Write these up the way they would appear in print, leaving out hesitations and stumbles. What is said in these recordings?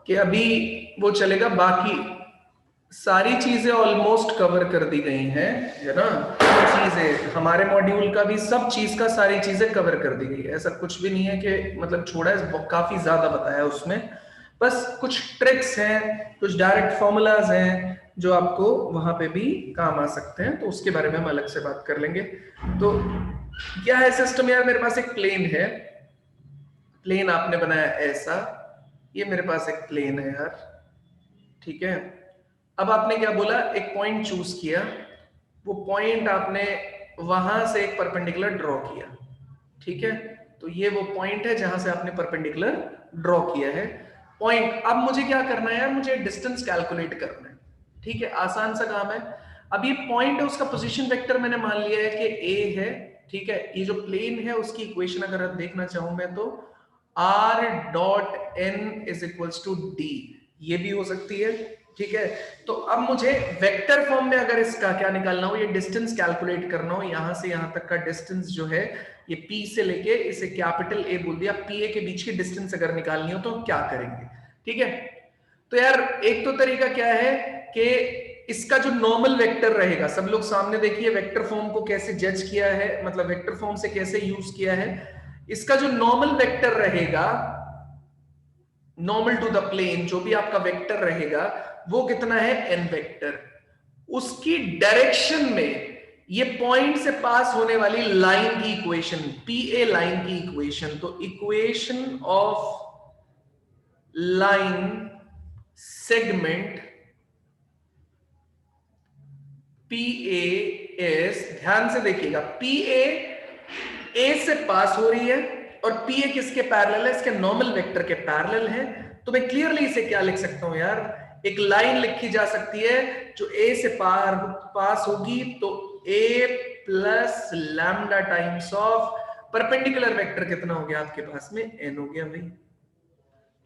कि अभी वो चलेगा, बाकी सारी चीजें ऑलमोस्ट कवर कर दी गई हैं, है ना। चीजें हमारे मॉड्यूल का भी सब चीज का सारी चीजें कवर कर दी गई है, ऐसा कुछ भी नहीं है कि मतलब छोड़ा है, काफी ज्यादा बताया उसमें। बस कुछ ट्रिक्स हैं, कुछ डायरेक्ट फॉर्मूलाज हैं जो आपको वहां पे भी काम आ सकते हैं, तो उसके बारे में हम अलग से बात कर लेंगे। तो क्या है सिस्टम यार, मेरे पास एक प्लेन है, प्लेन आपने बनाया ऐसा, ये मेरे पास एक प्लेन है यार, ठीक है। अब आपने क्या बोला, एक पॉइंट चूज किया, वो पॉइंट आपने वहां से एक परपेंडिकुलर ड्रॉ किया, ठीक है। तो ये वो पॉइंट है जहां से आपने परपेंडिकुलर ड्रॉ किया है पॉइंट। अब मुझे क्या करना है यार, मुझे डिस्टेंस कैलकुलेट करना है, ठीक है, आसान सा काम है। अब ये पॉइंट है, उसका पोजीशन वेक्टर मैंने मान लिया है कि ए है, ठीक है। ये जो प्लेन है उसकी इक्वेशन अगर देखना चाहूं मैं तो r dot N is equals to D, ये भी हो सकती है, ठीक है। तो अब मुझे वेक्टर फॉर्म में अगर इसका क्या निकालना हो, ये डिस्टेंस कैलकुलेट करना हो, यहां से यहां तक का डिस्टेंस जो है, ये P से लेके इसे कैपिटल A बोल दिया, PA के बीच की डिस्टेंस अगर निकालनी हो तो क्या करेंगे, ठीक है। तो यार एक तो तरीका क्या है कि इसका जो नॉर्मल वेक्टर रहेगा, सब लोग सामने देखिए वेक्टर फॉर्म को कैसे जज किया है, मतलब वेक्टर फॉर्म से कैसे यूज किया है। इसका जो नॉर्मल वेक्टर रहेगा, नॉर्मल टू द प्लेन, जो भी आपका वेक्टर रहेगा वो कितना है, n वेक्टर। उसकी डायरेक्शन में ये पॉइंट से पास होने वाली लाइन की इक्वेशन, PA लाइन की इक्वेशन, तो equation of line segment PA is, ध्यान से देखिएगा, PA A से पास हो रही है और PA किसके पैरेलल है, इसके नॉर्मल वेक्टर के पैरेलल है। तो मैं क्लियरली इसे क्या लिख सकता हूं यार, एक लाइन लिखी जा सकती है जो A से पास होगी, तो A plus lambda times of perpendicular vector कितना हो गया आपके पास में, n हो गया भाई,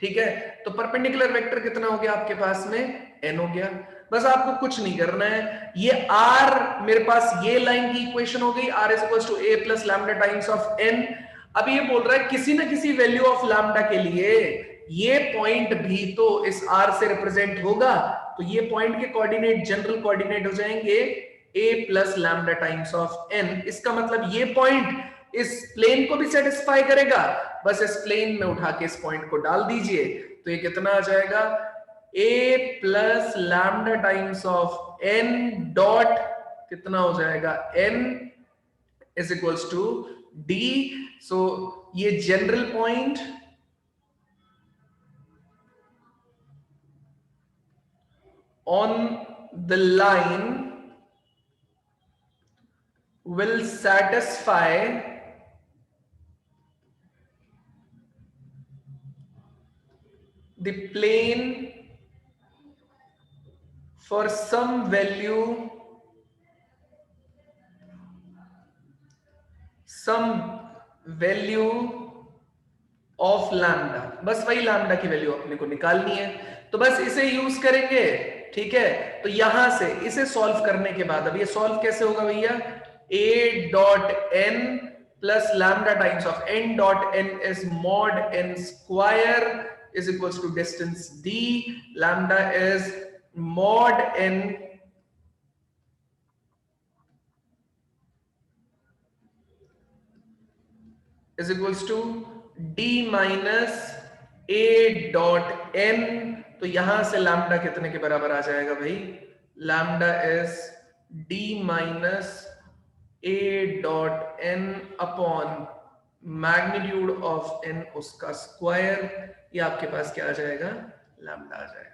ठीक है। तो परपेंडिकुलर वेक्टर कितना हो गया आपके पास में, n हो गया। बस आपको कुछ नहीं करना है, ये r मेरे पास ये लाइन की इक्वेशन हो गई, r is equals to a plus lambda times of n। अब ये बोल रहा है किसी ना किसी वैल्यू ऑफ लैम्डा के लिए ये पॉइंट भी तो इस r से रिप्रेजेंट होगा, तो ये पॉइंट के कोऑर्डिनेट जनरल कोऑर्डिनेट हो जाएंगे a plus lambda times of n। इसका मतलब ये पॉइंट इस प्लेन को भी सेटिस्फाई करेगा, बस इस प्लेन में उठा के इस पॉइंट को डाल दीजिए, तो ये कितना आ जाएगा, a plus lambda times of n dot कितना हो जाएगा, n is equals to d। So ये general point on the line will satisfy the plane for some value of lambda. बस वही लैम्डा की वैल्यू अपने को निकालनी है, तो बस इसे यूज करेंगे, ठीक है। तो यहां से इसे सॉल्व करने के बाद, अब ये सॉल्व कैसे होगा भैया, a dot n plus lambda times of n dot n is mod n square is equals to distance d, लैम्डा is mod n is equals to d minus a dot n। तो यहां से lambda कितने के बराबर आ जाएगा भाई, lambda is d minus a dot n upon magnitude of n उसका स्क्वायर, ये आपके पास क्या आ जाएगा, लैम्डा आ जाएगा।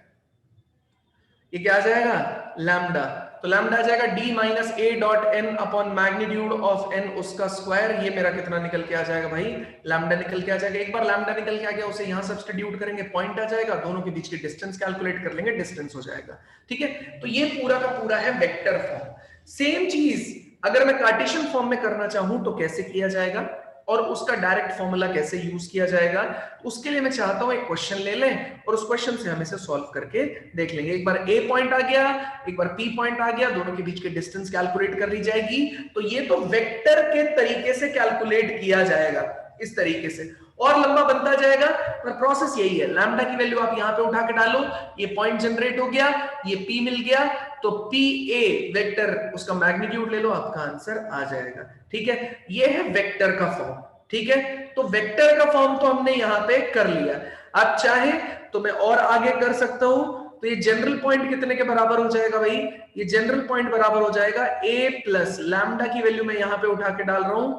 ये क्या आ जाएगा, लैम्डा। तो लैम्डा आ जाएगा d minus a dot n upon magnitude of n उसका स्क्वायर, ये मेरा कितना निकल के आ जाएगा भाई, लैम्डा निकल के आ जाएगा। एक बार लैम्डा निकल के आ गया, उसे यहां सब्स्टिट्यूट करेंगे, पॉइंट आ जाएगा, दोनों के बीच की डिस्टेंस कैलकुलेट कर लेंगे, डिस्टेंस हो जाएगा, ठीक है। तो ये पूरा का पूरा है वेक्टर फॉर्म। सेम चीज अगर मैं कार्टेशियन फॉर्म में करना चाहूं तो कैसे किया जाएगा, और उसका डायरेक्ट फॉर्मूला कैसे यूज किया जाएगा, उसके लिए मैं चाहता हूं एक क्वेश्चन ले लें और उस क्वेश्चन से हम इसे सॉल्व करके देख लेंगे। एक बार A पॉइंट आ गया, एक बार P पॉइंट आ गया, दोनों के बीच की डिस्टेंस कैलकुलेट कर ली जाएगी। तो ये तो वेक्टर के तरीके से कैलकुलेट किया जाएगा, इस तरीके से। और लंबा बनता जाएगा, पर प्रोसेस यही है। लैम्डा की वैल्यू आप यहां पे उठा के डालो, ये पॉइंट जनरेट हो गया, ये पी मिल गया, तो पी ए वेक्टर उसका मैग्नीट्यूड ले लो, आपका आंसर आ जाएगा। ठीक है, ये है वेक्टर का फॉर्म। ठीक है, तो वेक्टर का फॉर्म तो हमने यहां पे कर लिया। आप चाहे तो मैं और आगे कर सकता हूं, तो ये जनरल पॉइंट कितने के बराबर हो जाएगा भाई? ये जनरल पॉइंट बराबर हो जाएगा a प्लस लैम्डा की वैल्यू मैं यहां पे उठा के डाल रहा हूं,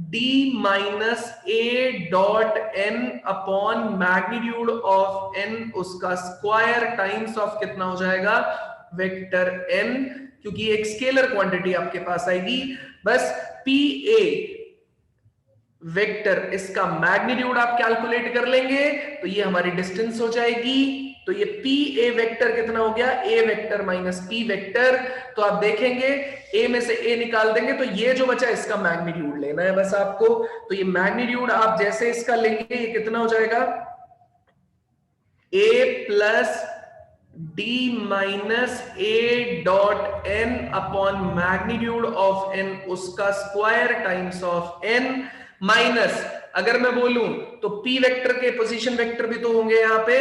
d minus a dot n upon magnitude of n उसका स्क्वायर टाइम्स ऑफ कितना हो जाएगा? वेक्टर n, क्योंकि एक स्केलर क्वांटिटी आपके पास आएगी। बस पी ए वेक्टर इसका मैग्नीट्यूड आप कैलकुलेट कर लेंगे तो ये हमारी डिस्टेंस हो जाएगी। तो ये पी ए वेक्टर कितना हो गया? ए वेक्टर माइनस पी वेक्टर। तो आप देखेंगे ए में से ए निकाल देंगे तो ये जो बचा इसका मैग्नीट्यूड लेना है बस आपको। तो ये मैग्नीट्यूड आप जैसे इसका लेंगे ये कितना हो जाएगा? A plus D minus A dot N upon magnitude of N उसका square times of N, minus अगर मैं बोलूं तो पी वेक्टर के पोजीशन वेक्टर भी तो होंगे यहां पे,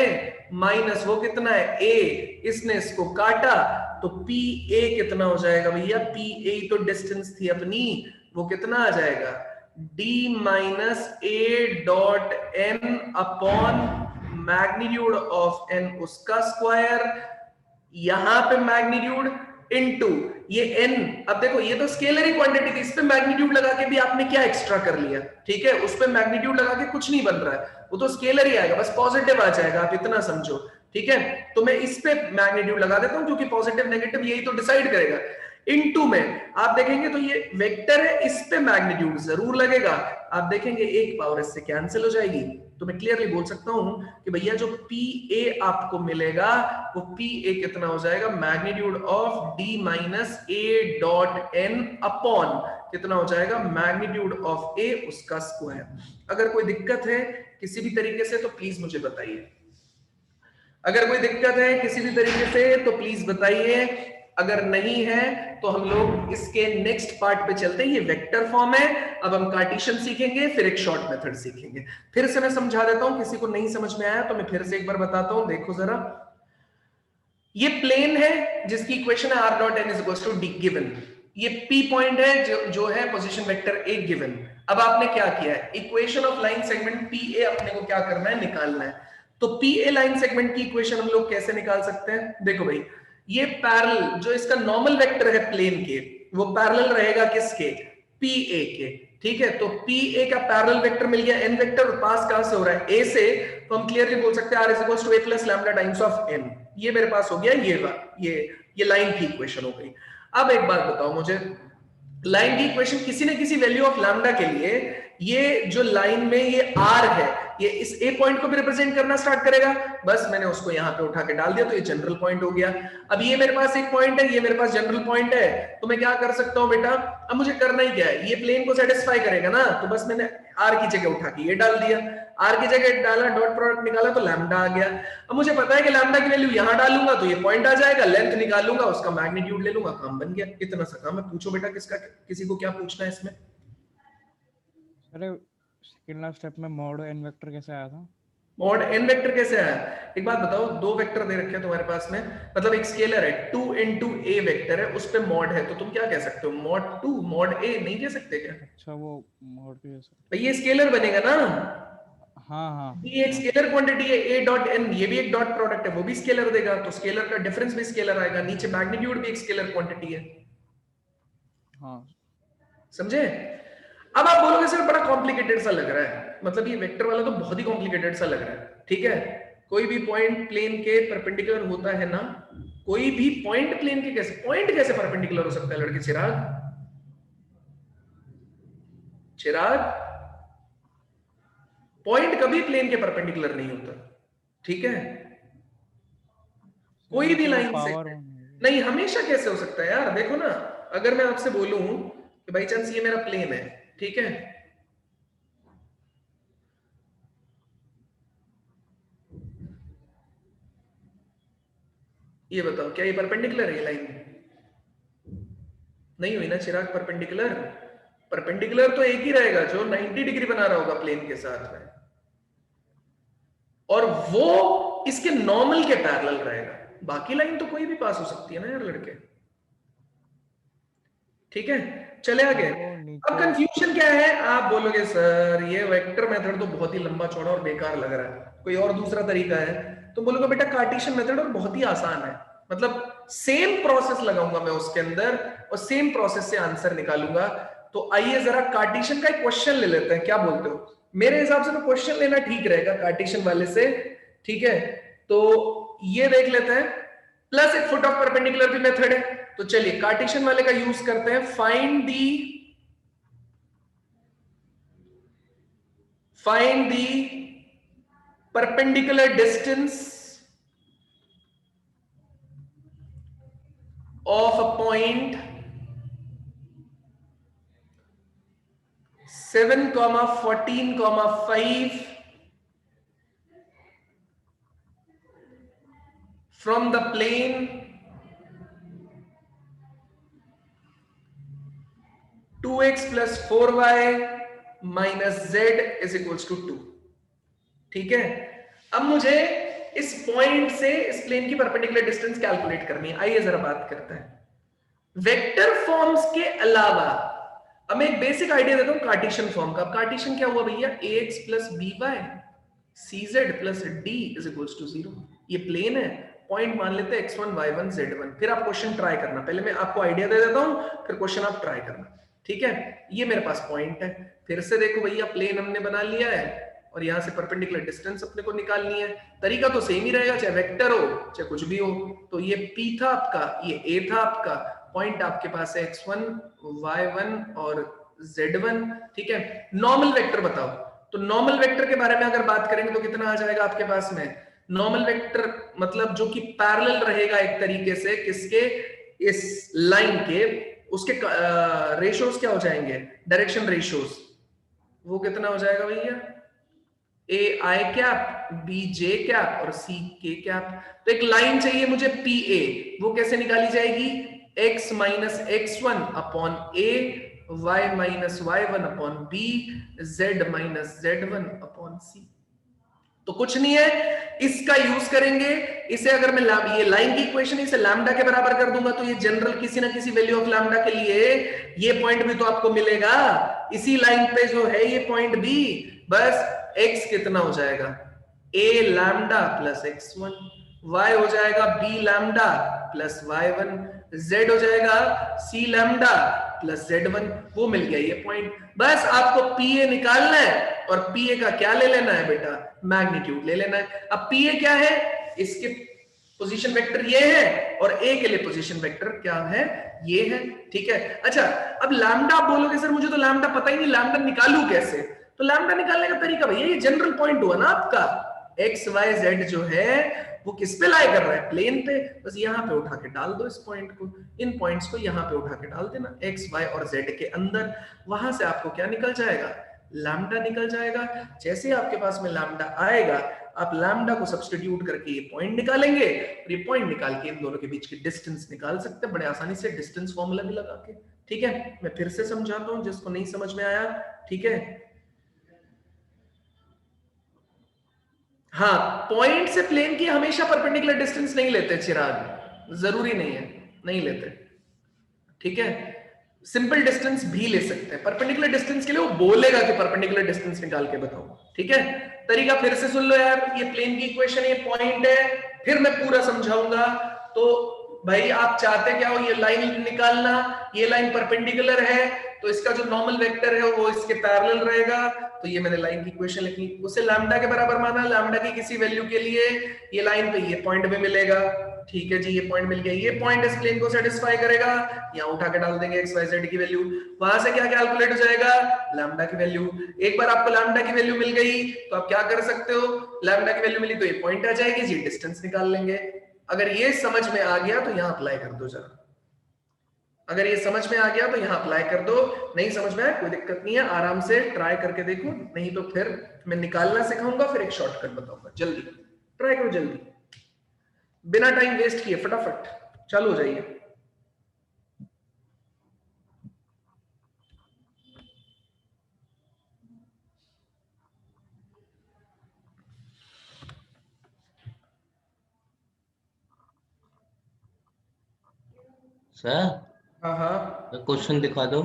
माइनस वो कितना है? ए, इसने इसको काटा तो पी ए कितना हो जाएगा भैया? पी ए तो डिस्टेंस थी अपनी, वो कितना आ जाएगा? D minus A dot N upon magnitude of N उसका स्क्वायर, यहां पे मैग्नीट्यूड इनटू ये n। अब देखो ये तो स्केलर क्वांटिटी थी, इस पे मैग्नीट्यूड लगा के भी आपने क्या एक्स्ट्रा कर लिया? ठीक है, उस पे मैग्नीट्यूड लगा के कुछ नहीं बन रहा है, वो तो स्केलर ही आएगा, बस पॉजिटिव आ जाएगा, आप इतना समझो। ठीक है, तो मैं इस पे मैग्नीट्यूड लगा देता हूं क्योंकि पॉजिटिव नेगेटिव यही तो डिसाइड करेगा। इनटू में आप देखेंगे तो ये वेक्टर है, इस पे मैग्नीट्यूड जरूर लगेगा। आप देखेंगे एक पावर इससे कैंसिल हो जाएगी, तो मैं क्लियरली बोल सकता हूं कि भैया जो पी ए आपको मिलेगा वो पी ए कितना हो जाएगा? Magnitude of D minus A dot N upon कितना हो जाएगा? मैग्नीट्यूड ऑफ ए उसका स्क्वायर। अगर कोई दिक्कत है किसी भी तरीके से तो प्लीज मुझे बताइए, अगर कोई दिक्कत है किसी भी तरीके से तो प्लीज बताइए, अगर नहीं है तो हम लोग इसके नेक्स्ट पार्ट पे चलते हैं। ये वेक्टर फॉर्म है, अब हम कार्टेशियन सीखेंगे, फिर एक शॉर्ट मेथड सीखेंगे। फिर से मैं समझा देता हूं, किसी को नहीं समझ में आया तो मैं फिर से एक बार बताता हूं। देखो जरा, ये प्लेन है जिसकी इक्वेशन है r dot n is equals to d given. ये p पॉइंट है जो है पोजीशन वेक्टर a गिवन। अब आपने क्या किया है? Equation of line segment pa अपने को क्या करना है? निकालना है। तो pa लाइन सेगमेंट की इक्वेशन हम लोग कैसे निकाल सकते हैं? देखो भाई, ये पैरेलल जो इसका नॉर्मल वेक्टर है प्लेन के, वो पैरेलल रहेगा किसके? pa के। ठीक है, तो pa का पैरेलल वेक्टर मिल गया n वेक्टर, और पास कहां से हो रहा है? a से, तो हम क्लियरली बोल सकते हैं r is equals to a plus lambda times of n। ये मेरे पास हो गया, ये लाइन की इक्वेशन हो गई। अब एक बात बताओ मुझे, लाइन की इक्वेशन किसी न किसी वैल्यू ऑफ लैम्डा के लिए ये जो लाइन में ये r है, ये इस a पॉइंट को भी रिप्रेजेंट करना स्टार्ट करेगा। बस मैंने उसको यहां पे उठा के डाल दिया, तो ये जनरल पॉइंट हो गया। अब ये मेरे पास एक पॉइंट है, ये मेरे पास जनरल पॉइंट है, तो मैं क्या कर सकता हूं बेटा? अब मुझे करना ही क्या है? ये प्लेन को सेटिस्फाई करेगा ना, तो बस मैंने r की जगह उठा के ये डाल दिया, r की जगह डाला, डॉट प्रोडक्ट निकाला तो लैम्डा आ गया। अब मुझे पता है कि लैम्डा की वैल्यू यहां डालूंगा तो ये पॉइंट आ जाएगा, लेंथ निकालूंगा, उसका मैग्नीट्यूड ले लूंगा, काम बन गया। इतना सा काम है। पूछो बेटा, किसी को क्या पूछना है इसमें? अरे सेकंड स्टेप में मॉड एन वेक्टर कैसे आया था? मॉड एन वेक्टर कैसे आया? एक बात बताओ, दो वेक्टर दे रखे हैं तुम्हारे पास में, मतलब एक स्केलर है 2 into a वेक्टर है, उस पे मॉड है, तो तुम क्या कह सकते हो? मॉड 2 मॉड a नहीं कह सकते क्या? अच्छा, वो मॉड भी है सर। भाई ये स्केलर बनेगा ना, हाँ हाँ, ये एक स्केलर क्वांटिटी है a डॉट n, ये भी एक डॉट प्रोडक्ट है, वो भी स्केलर देगा, तो स्केलर का डिफरेंस भी स्केलर आएगा, नीचे मैग्नीट्यूड भी एक स्केलर क्वांटिटी है। हाँ समझे? अब आप बोलोगे सर बड़ा कॉम्प्लिकेटेड सा लग रहा है, मतलब ये वेक्टर वाला तो बहुत ही कॉम्प्लिकेटेड सा लग रहा है। ठीक है, कोई भी पॉइंट प्लेन के परपेंडिकुलर होता है ना, कोई भी पॉइंट प्लेन के पॉइंट कैसे परपेंडिकुलर हो सकता है लड़के? चिराग, पॉइंट कभी प्लेन के परपेंडिकुलर नहीं होता। ठीक है, कोई भी लाइन से नहीं, हमेशा कैसे हो सकता है यार? देखो ना, अगर मैं आपसे बोलूं कि बाई चांस ये मेरा प्लेन है, ठीक है, ये बताओ क्या ये परपेंडिकुलर है? लाइन नहीं हुई ना चिराग परपेंडिकुलर। परपेंडिकुलर तो एक ही रहेगा जो 90 डिग्री बना रहा होगा प्लेन के साथ में। और वो इसके नॉर्मल के पैरेलल रहेगा। बाकी लाइन तो कोई भी पास हो सकती है ना यार लड़के, ठीक है। चले आगे। वो अब नीचे कंफ्यूजन क्या है, आप बोलोगे सर ये वेक्टर मेथड तो बहुत ही लंबा चौड़ा और बेकार लग रहा है, कोई और दूसरा तरीका है? तो बोलोगे बेटा कार्टेशियन मेथड और बहुत ही आसान है, मतलब सेम प्रोसेस लगाऊंगा मैं उसके अंदर और सेम प्रोसेस से आंसर निकालूंगा। तो आइए जरा कार्टेशियन का एक क्वेश्चन ले लेते हैं, क्या बोलते हो? मेरे हिसाब से तो क्वेश्चन लेना ठीक रहेगा कार्टेशियन वाले से, ठीक है। तो ये देख लेते हैं, प्लस एक फुट ऑफ परपेंडिकुलर भी मेथड है। तो चलिए कार्टेशियन वाले का यूज करते हैं। Find the perpendicular distance of a point 7, 14, 5 from the plane 2x plus 4y minus z is equals to 2, ठीक है। अब मुझे इस पॉइंट से इस प्लेन की परपेंडिकुलर डिस्टेंस कैलकुलेट करनी है। आइए जरा बात करते हैं वेक्टर फॉर्म्स के अलावा। अब मैं एक बेसिक आइडिया देता हूं कार्टेशियन फॉर्म का। कार्टेशियन क्या हुआ भैया, ax plus by cz plus d is equals to 0। ये प्लेन है, पॉइंट मान लेते हैं x1 y1 z1। फिर आप क्वेश्चन ट्राई करना, पहले मैं आपको आइडिया दे देता हूं, फिर क्वेश्चन आप ट्राई करना, ठीक है। ये मेरे पास पॉइंट है, फिर से देखो भैया प्लेन हमने बना लिया है और यहां से परपेंडिकुलर डिस्टेंस अपने को निकालनी है। तरीका तो सेम ही रहेगा, चाहे वेक्टर हो चाहे कुछ भी हो। तो ये p था आपका, ये a था आपका, पॉइंट आपके पास है x1 y1 और z1, ठीक है। नॉर्मल वेक्टर बताओ, तो नॉर्मल वेक्टर के बारे में अगर बात करेंगे तो कितना आ जाएगा आपके पास में? नॉर्मल वेक्टर मतलब जो कि पैरेलल रहेगा एक तरीके से किसके, इस लाइन के, उसके रेशियोज क्या हो जाएंगे, डायरेक्शन रेशियोज। वो कितना हो जाएगा भैया, ए आई कैप बी जे कैप और सी के कैप। तो एक लाइन चाहिए मुझे पी ए, वो कैसे निकाली जाएगी, x minus x1 upon A, y minus y1 upon B, z minus z1 upon C. तो कुछ नहीं है, इसका यूज करेंगे। इसे अगर मैं ये लाइन की इक्वेशन इसे लैम्डा के बराबर कर दूंगा तो ये जनरल किसी ना किसी वैल्यू ऑफ लैम्डा के लिए ये पॉइंट भी तो आपको मिलेगा इसी लाइन पे जो है ये पॉइंट भी। बस x कितना हो जाएगा, a lambda plus x1, y हो जाएगा b lambda plus y1, z हो जाएगा c लैम्डा प्लस z1। वो मिल गया ये पॉइंट। बस आपको pa निकालना है और pa का क्या ले लेना है बेटा, मैग्नीट्यूड ले लेना है। अब pa क्या है, इसके पोजीशन वेक्टर ये है और a के लिए पोजीशन वेक्टर क्या है, ये है, ठीक है। अच्छा अब लैम्डा आप बोलोगे सर मुझे तो लैम्डा पता ही नहीं, लैम्डा निकालू कैसे? तो लैम्डा निकालने का तरीका भैया ये जनरल पॉइंट हुआ ना आपका, एक्स वाई जेड जो है वो किस पे लाई कर रहा है, प्लेन पे। बस यहाँ पे उठा के डाल दो इस पॉइंट को, इन पॉइंट्स को यहाँ पे उठा के डाल देना एक्स वाई और जेड के अंदर। वहां से आपको क्या निकल जाएगा, लैम्डा निकल जाएगा। जैसे आपके पास में लैम्डा आएगा आप लैम्डा को सब्स्टिट्यूट करके ये पॉइंट निकालेंगे और ये पॉइंट निकाल के इन दोनों के बीच की डिस्टेंस निकाल सकते हैं बड़े आसानी से, डिस्टेंस फॉर्मूला भी लगा के, ठीक है। मैं फिर से समझाता हूं जिसको नहीं समझ में आया, ठीक है। हाँ, पॉइंट से प्लेन की हमेशा परपेंडिकुलर डिस्टेंस नहीं लेते चिराग, जरूरी नहीं है, नहीं लेते, ठीक है। सिंपल डिस्टेंस भी ले सकते हैं, परपेंडिकुलर डिस्टेंस के लिए वो बोलेगा कि परपेंडिकुलर डिस्टेंस निकाल के बताओ, ठीक है। तरीका फिर से सुन लो यार, ये प्लेन की इक्वेशन ये पॉइंट है, फिर मैं पूरा समझाऊंगा। तो भाई आप चाहते क्या हो, ये लाइन निकालना, ये लाइन परपेंडिकुलर है तो इसका जो नॉर्मल वेक्टर है वो इसके पैरेलल रहेगा। तो ये मैंने लाइन की इक्वेशन लिखी, उसे लैम्डा के बराबर माना, लैम्डा की किसी वैल्यू के लिए ये लाइन पे ये पॉइंट भी मिलेगा, ठीक है जी। ये पॉइंट मिल गया, ये पॉइंट इस प्लेन को सेटिस्फाई करेगा, यहाँ उठा के डाल देंगे एक्स वाई जेड की वैल्यू, वहां से क्या कैलकुलेट हो जाएगा, लैम्डा की वैल्यू। एक बार आपको लैम्डा की वैल्यू मिल गई तो आप क्या कर सकते हो, लैम्डा की वैल्यू मिली तो ये पॉइंट आ जाएगी जी, डिस्टेंस निकाल लेंगे। अगर ये समझ में आ गया तो यहां अप्लाई कर दो जरा, अगर ये समझ में आ गया तो यहां अप्लाई कर दो, नहीं समझ में आया कोई दिक्कत नहीं है, आराम से ट्राई करके देखो, नहीं तो फिर मैं निकालना सिखाऊंगा, फिर एक शॉर्टकट बताऊंगा। जल्दी ट्राई करो, जल्दी, बिना टाइम वेस्ट किए फटाफट चालू हो जाइए। सर हाँ हाँ, क्वेश्चन दिखा दो।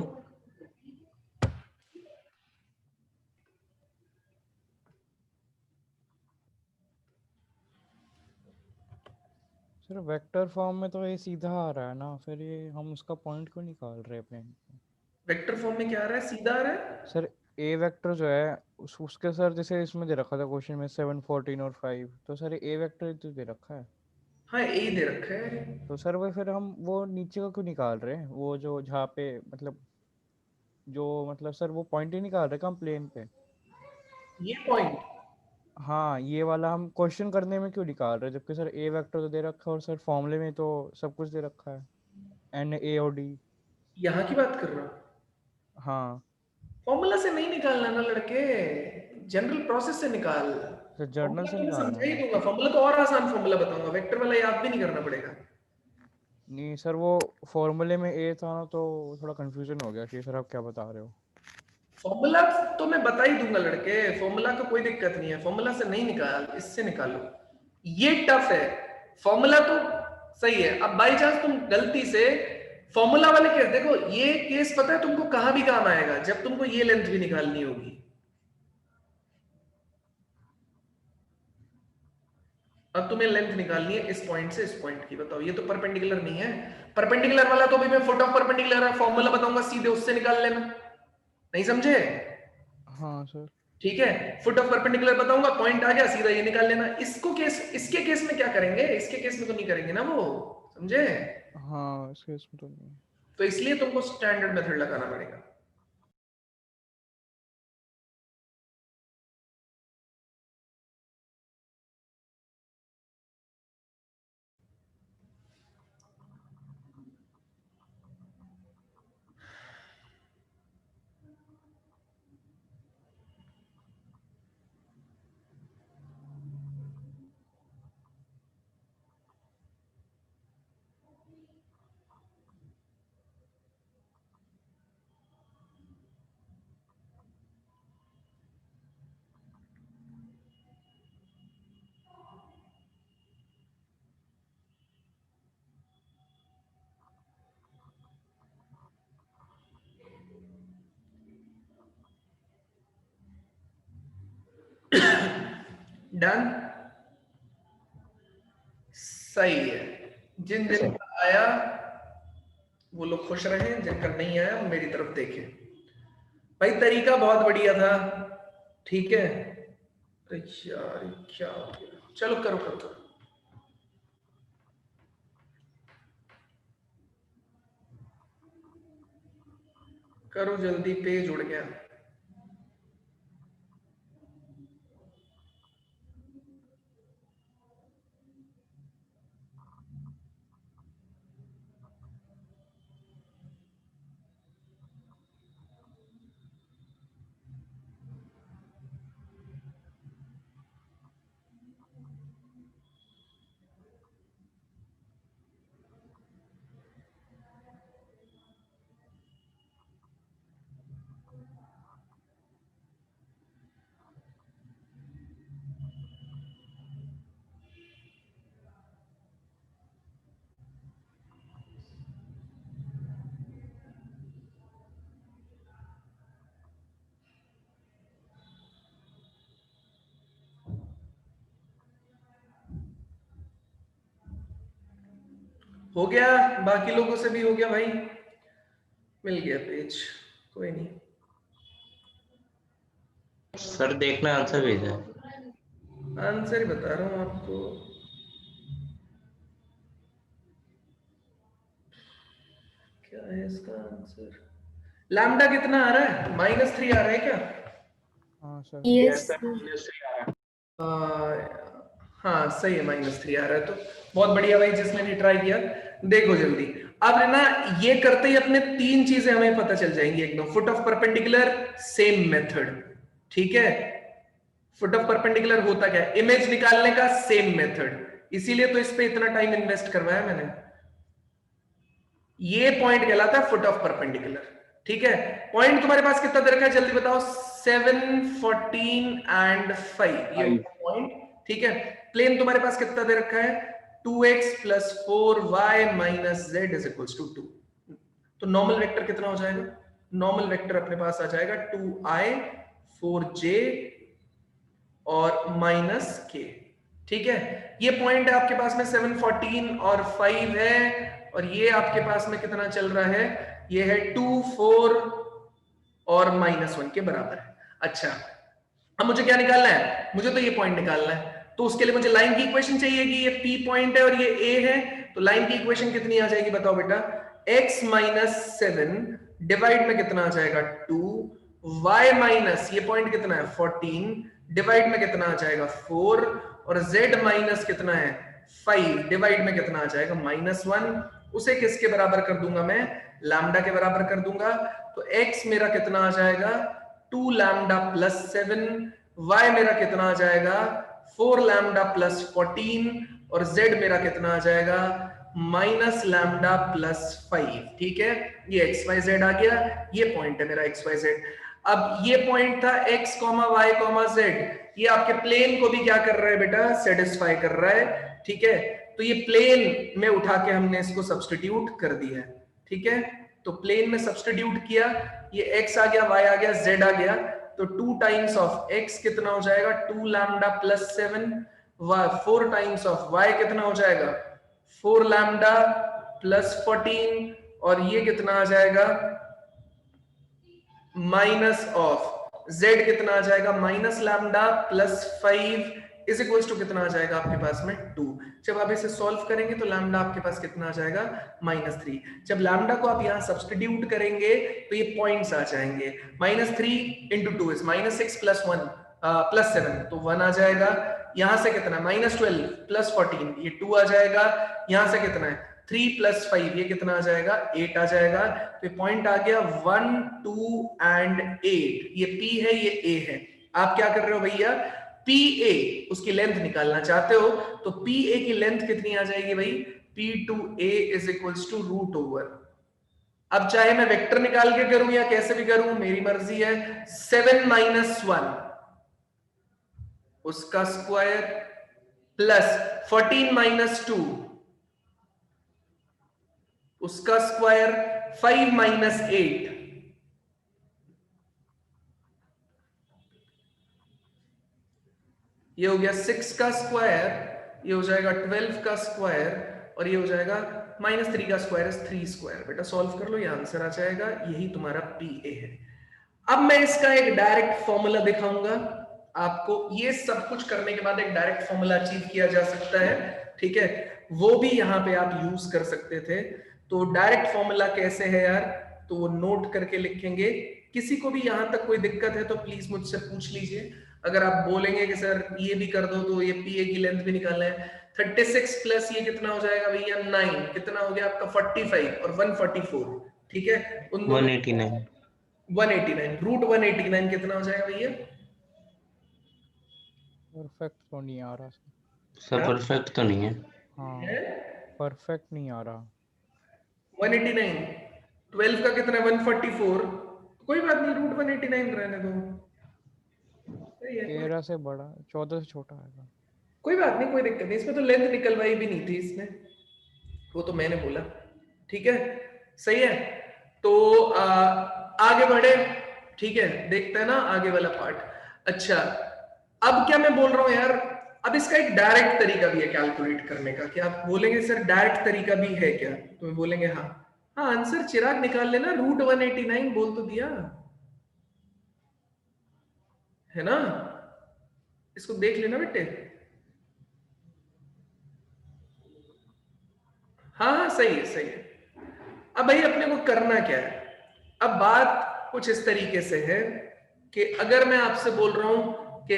सर वेक्टर फॉर्म में तो ये सीधा आ रहा है ना, फिर ये हम उसका पॉइंट क्यों निकाल रहे हैं प्लेन पे? वेक्टर फॉर्म में क्या आ रहा है, सीधा आ रहा है। सर ए वेक्टर जो है उसके सर जैसे इसमें दे रखा था क्वेश्चन में 7, 14 और 5, तो सर ए वेक्टर तो दे रखा है। हाँ, ए दे रखा है। तो सर वो फिर हम वो नीचे का क्यों निकाल रहे हैं, वो जो जहाँ पे मतलब जो मतलब सर वो पॉइंट ही निकाल रहे हैं हम प्लेन पे। ये पॉइंट, हाँ ये वाला हम क्वेश्चन करने में क्यों निकाल रहे हैं, जबकि सर ए वेक्टर तो दे रखा है और सर फॉर्मूले में तो सब कुछ दे रखा है, एन ए और डी। यहाँ की बात कर रहा हूँ। हाँ फॉर्मूला से नहीं निकालना ना लड़के, जनरल प्रोसेस से निकाल। सर जर्नल फॉर्मूला से तो मैं निकालना समझा ही है। दूंगा, फॉर्मूला तो और आसान फॉर्मूला बताऊंगा, वेक्टर वाला याद भी नहीं करना पड़ेगा। नहीं सर वो फॉर्मूले में ए था ना, तो थोड़ा कंफ्यूजन हो गया कि सर आप क्या बता रहे हो। फॉर्मूला तो मैं बता ही दूंगा लड़के, फॉर्मूला का कोई दिक्कत नहीं है, फॉर्मूला से नहीं निकाल, इससे निकालो। ये टफ है, फॉर्मूला तो सही है। अब बाई चांस तुम गलती से फॉर्मूला वाले केस देखो, ये केस पता है तुमको कहां भी काम आएगा, जब तुमको ये लेंथ भी निकालनी होगी। अब तुम्हें लेंथ निकालनी है इस पॉइंट से इस पॉइंट की, बताओ ये तो परपेंडिकुलर नहीं है। परपेंडिकुलर वाला तो भी मैं फुट ऑफ परपेंडिकुलर है, फॉर्मूला बताऊंगा सीधे उससे निकाल लेना, नहीं समझे? हाँ सर। ठीक है, फुट ऑफ परपेंडिकुलर बताऊंगा, पॉइंट आ गया सीधा ये निकाल लेना। इसको केस, इसके केस में क्या करेंगे, इसके केस में तो नहीं करेंगे ना वो, समझे? हाँ इसके इसमें तो नहीं। तो इसलिए तुमको स्टैंडर्ड मेथड लगाना पड़ेगा। डन, सही है। जिन जिन का आया वो लोग खुश रहे, जिनका नहीं आया वो मेरी तरफ देखे। भाई तरीका बहुत बढ़िया था, ठीक है। अरे यार ये क्या हो गया, चलो करो करो करो। करो जल्दी, पेज उड़ गया। हो गया, बाकी लोगों से भी हो गया भाई, मिल गया पेज, कोई नहीं। सर देखना आंसर भेजा है। आंसर ही बता रहा हूं आपको। क्या है इसका आंसर? लैम्डा कितना आ रहा है, -3 आ रहा है क्या? हाँ सर। यस हाँ सही है, -3 आ रहा है, तो बहुत बढ़िया भाई, जिसने भी ट्राई किया। देखो जल्दी, अब है ना, ये करते ही अपने तीन चीजें हमें पता चल जाएंगी एकदम। Foot of perpendicular, same method, ठीक है। फुट ऑफ परपेंडिकुलर होता क्या है, इमेज निकालने का सेम मेथड, इसीलिए तो इस पे इतना टाइम इन्वेस्ट करवाया मैंने। ये पॉइंट कहलाता है फुट ऑफ परपेंडिकुलर, ठीक है। पॉइंट तुम्हारे पास कितना दे रखा है जल्दी बताओ? 7, 14 एंड 5, ये पॉइंट, ठीक है। प्लेन तुम्हारे पास कितना दे रखा है? 2x plus 4y minus z is equals to 2। तो नॉर्मल वेक्टर कितना हो जाएगा? नॉर्मल वेक्टर अपने पास आ जाएगा 2i 4j और माइनस k। ठीक है, ये पॉइंट है आपके पास में 7 14 और 5 है, और ये आपके पास में कितना चल रहा है? ये है 2 4 और -1 के बराबर है। अच्छा, अब मुझे क्या निकालना है? मुझे तो ये पॉइंट निकालना है, तो उसके लिए मुझे लाइन की इक्वेशन चाहिए कि ये P पॉइंट है और ये A है। तो लाइन की इक्वेशन कितनी आ जाएगी बताओ बेटा? x माइनस 7 डिवाइड में कितना आ जाएगा? 2 y माइनस ये पॉइंट कितना है? 14 डिवाइड में कितना आ जाएगा? 4 और z माइनस कितना है? 5 डिवाइड में कितना आ जाएगा? -1। उसे किसके बराबर कर दूंगा मैं? लैम्डा के बराबर कर दूंगा। तो x मेरा कितना आ जाएगा? 2 लैम्डा प्लस 7, y मेरा कितना आ जाएगा? 4 लैम्डा प्लस 14 और z मेरा कितना आ जाएगा? Minus lambda plus 5। ठीक है, ये एक्स वाई जेड आ गया, ये पॉइंट है मेरा एक्स वाई जेड। अब ये पॉइंट था x, y, z, ये आपके प्लेन को भी क्या कर रहा है बेटा? सेटिस्फाई कर रहा है। ठीक है, तो ये प्लेन में उठा के हमने इसको सब्स्टिट्यूट कर दिया है। ठीक है, तो प्लेन में सब्स्टिट्यूट किया, ये x आ गया, y आ गया, z आ गया, तो 2 टाइम्स ऑफ x कितना हो जाएगा? 2 lambda plus 7, 4 times of y कितना हो जाएगा? 4 लैम्डा प्लस 14, और ये कितना आ जाएगा? माइनस ऑफ z कितना आ जाएगा? Minus lambda plus 5 is equals to कितना आ जाएगा आपके पास में? 2। जब आप इसे सॉल्व करेंगे तो लैम्डा आपके पास कितना आ जाएगा? -3। जब लैम्डा को आप यहां सब्स्टिट्यूट करेंगे तो ये पॉइंट्स आ जाएंगे। -3 इंटू 2 इज -6 प्लस 1 प्लस 7, तो 1 आ जाएगा। यहां से कितना? -12 प्लस 14, ये 2 आ जाएगा। यहां से कितना है? 3 प्लस 5, ये कितना आ जाएगा? 8 आ जाएगा। तो पॉइंट आ गया 1 2 एंड 8। ये P है, ये A है। आप क्या कर रहे हो भैया? PA उसकी लेंथ निकालना चाहते हो, तो PA की लेंथ कितनी आ जाएगी भाई? P2A is equals to root over, अब चाहे मैं वेक्टर निकाल के करूं या कैसे भी करूं, मेरी मर्जी है। 7 - 1 उसका स्क्वायर प्लस 14 - 2 उसका स्क्वायर, 5 - 8 ये हो गया 6 का स्क्वायर, ये हो जाएगा 12 का स्क्वायर, और ये हो जाएगा -3 का स्क्वायर इज 3 स्क्वायर। बेटा सॉल्व कर लो, ये आंसर आ जाएगा, यही तुम्हारा PA है। अब मैं इसका एक डायरेक्ट फॉर्मूला दिखाऊंगा आपको। ये सब कुछ करने के बाद एक डायरेक्ट फॉर्मूला अचीव किया जा सकता है। ठीक है, वो भी यहां पे आप यूज कर सकते थे। तो डायरेक्ट फॉर्मूला कैसे है यार, तो वो नोट करके लिखेंगे। किसी को भी यहां तक कोई दिक्कत है तो प्लीज मुझसे पूछ लीजिए। अगर आप बोलेंगे कि सर ये भी कर दो, तो ये PA की लेंथ भी निकालना है। 36 प्लस ये कितना हो जाएगा भैया? 9, कितना हो गया आपका? 45 और 144। ठीक है, उन 189 189 रूट 189 कितना हो जाएगा भैया? परफेक्ट तो नहीं आ रहा सर। सर, परफेक्ट तो नहीं है। हाँ, परफेक्ट नहीं आ रहा। 189 12 का कितना है? 144। कोई बात नहीं, रूट 189 रहने दो। सही है, 13 से बड़ा, 14 से छोटा आएगा। कोई बात नहीं, कोई दिक्कत नहीं। इसमें तो लेंथ निकलवाई भी नहीं थी इसने, वो तो मैंने बोला। ठीक है, सही है। तो आगे बढ़े। ठीक है, देखते हैं ना आगे वाला पार्ट। अच्छा, अब क्या मैं बोल रहा हूं यार, अब इसका एक डायरेक्ट तरीका भी है कैलकुलेट करने का। क्या आप बोलेंगे सर डायरेक्ट तरीका भी है क्या? तो मैं बोलेंगे हाँ। हाँ आंसर चिराग निकाल लेना, रूट 189 बोल तो दिया है ना, इसको देख लेना बेटे। हाँ हाँ सही है, सही है। अब भाई अपने को करना क्या है? अब बात कुछ इस तरीके से है कि अगर मैं आपसे बोल रहा हूं कि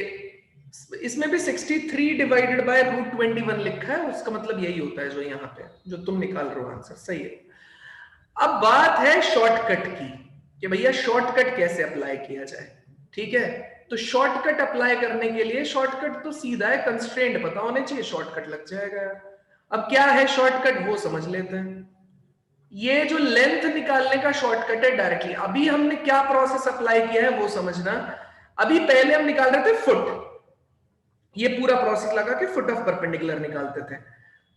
इसमें भी 63 डिवाइडेड बाय रूट 21 लिखा है, उसका मतलब यही होता है जो यहाँ पे जो तुम निकाल रहे हो आंसर। सही है। अब बात है शॉर्टकट की कि भैया शॉर्टकट कैसे अप्लाई किया जाए। ठीक है, तो शॉर्टकट अप्लाई करने के लिए शॉर्टकट तो सीधा है, कंस्ट्रेंट पता होने चाहिए, शॉर्टकट लग जाएगा। अब क्या है शॉर्टकट वो समझ लेते हैं। ये जो लेंथ निकालने का शॉर्टकट है डायरेक्टली, अभी हमने क्या प्रोसेस अप्लाई किया है वो समझना। अभी पहले हम निकाल रहे थे फुट, ये पूरा प्रोसेस लगा के फुट ऑफ परपेंडिकुलर निकालते थे।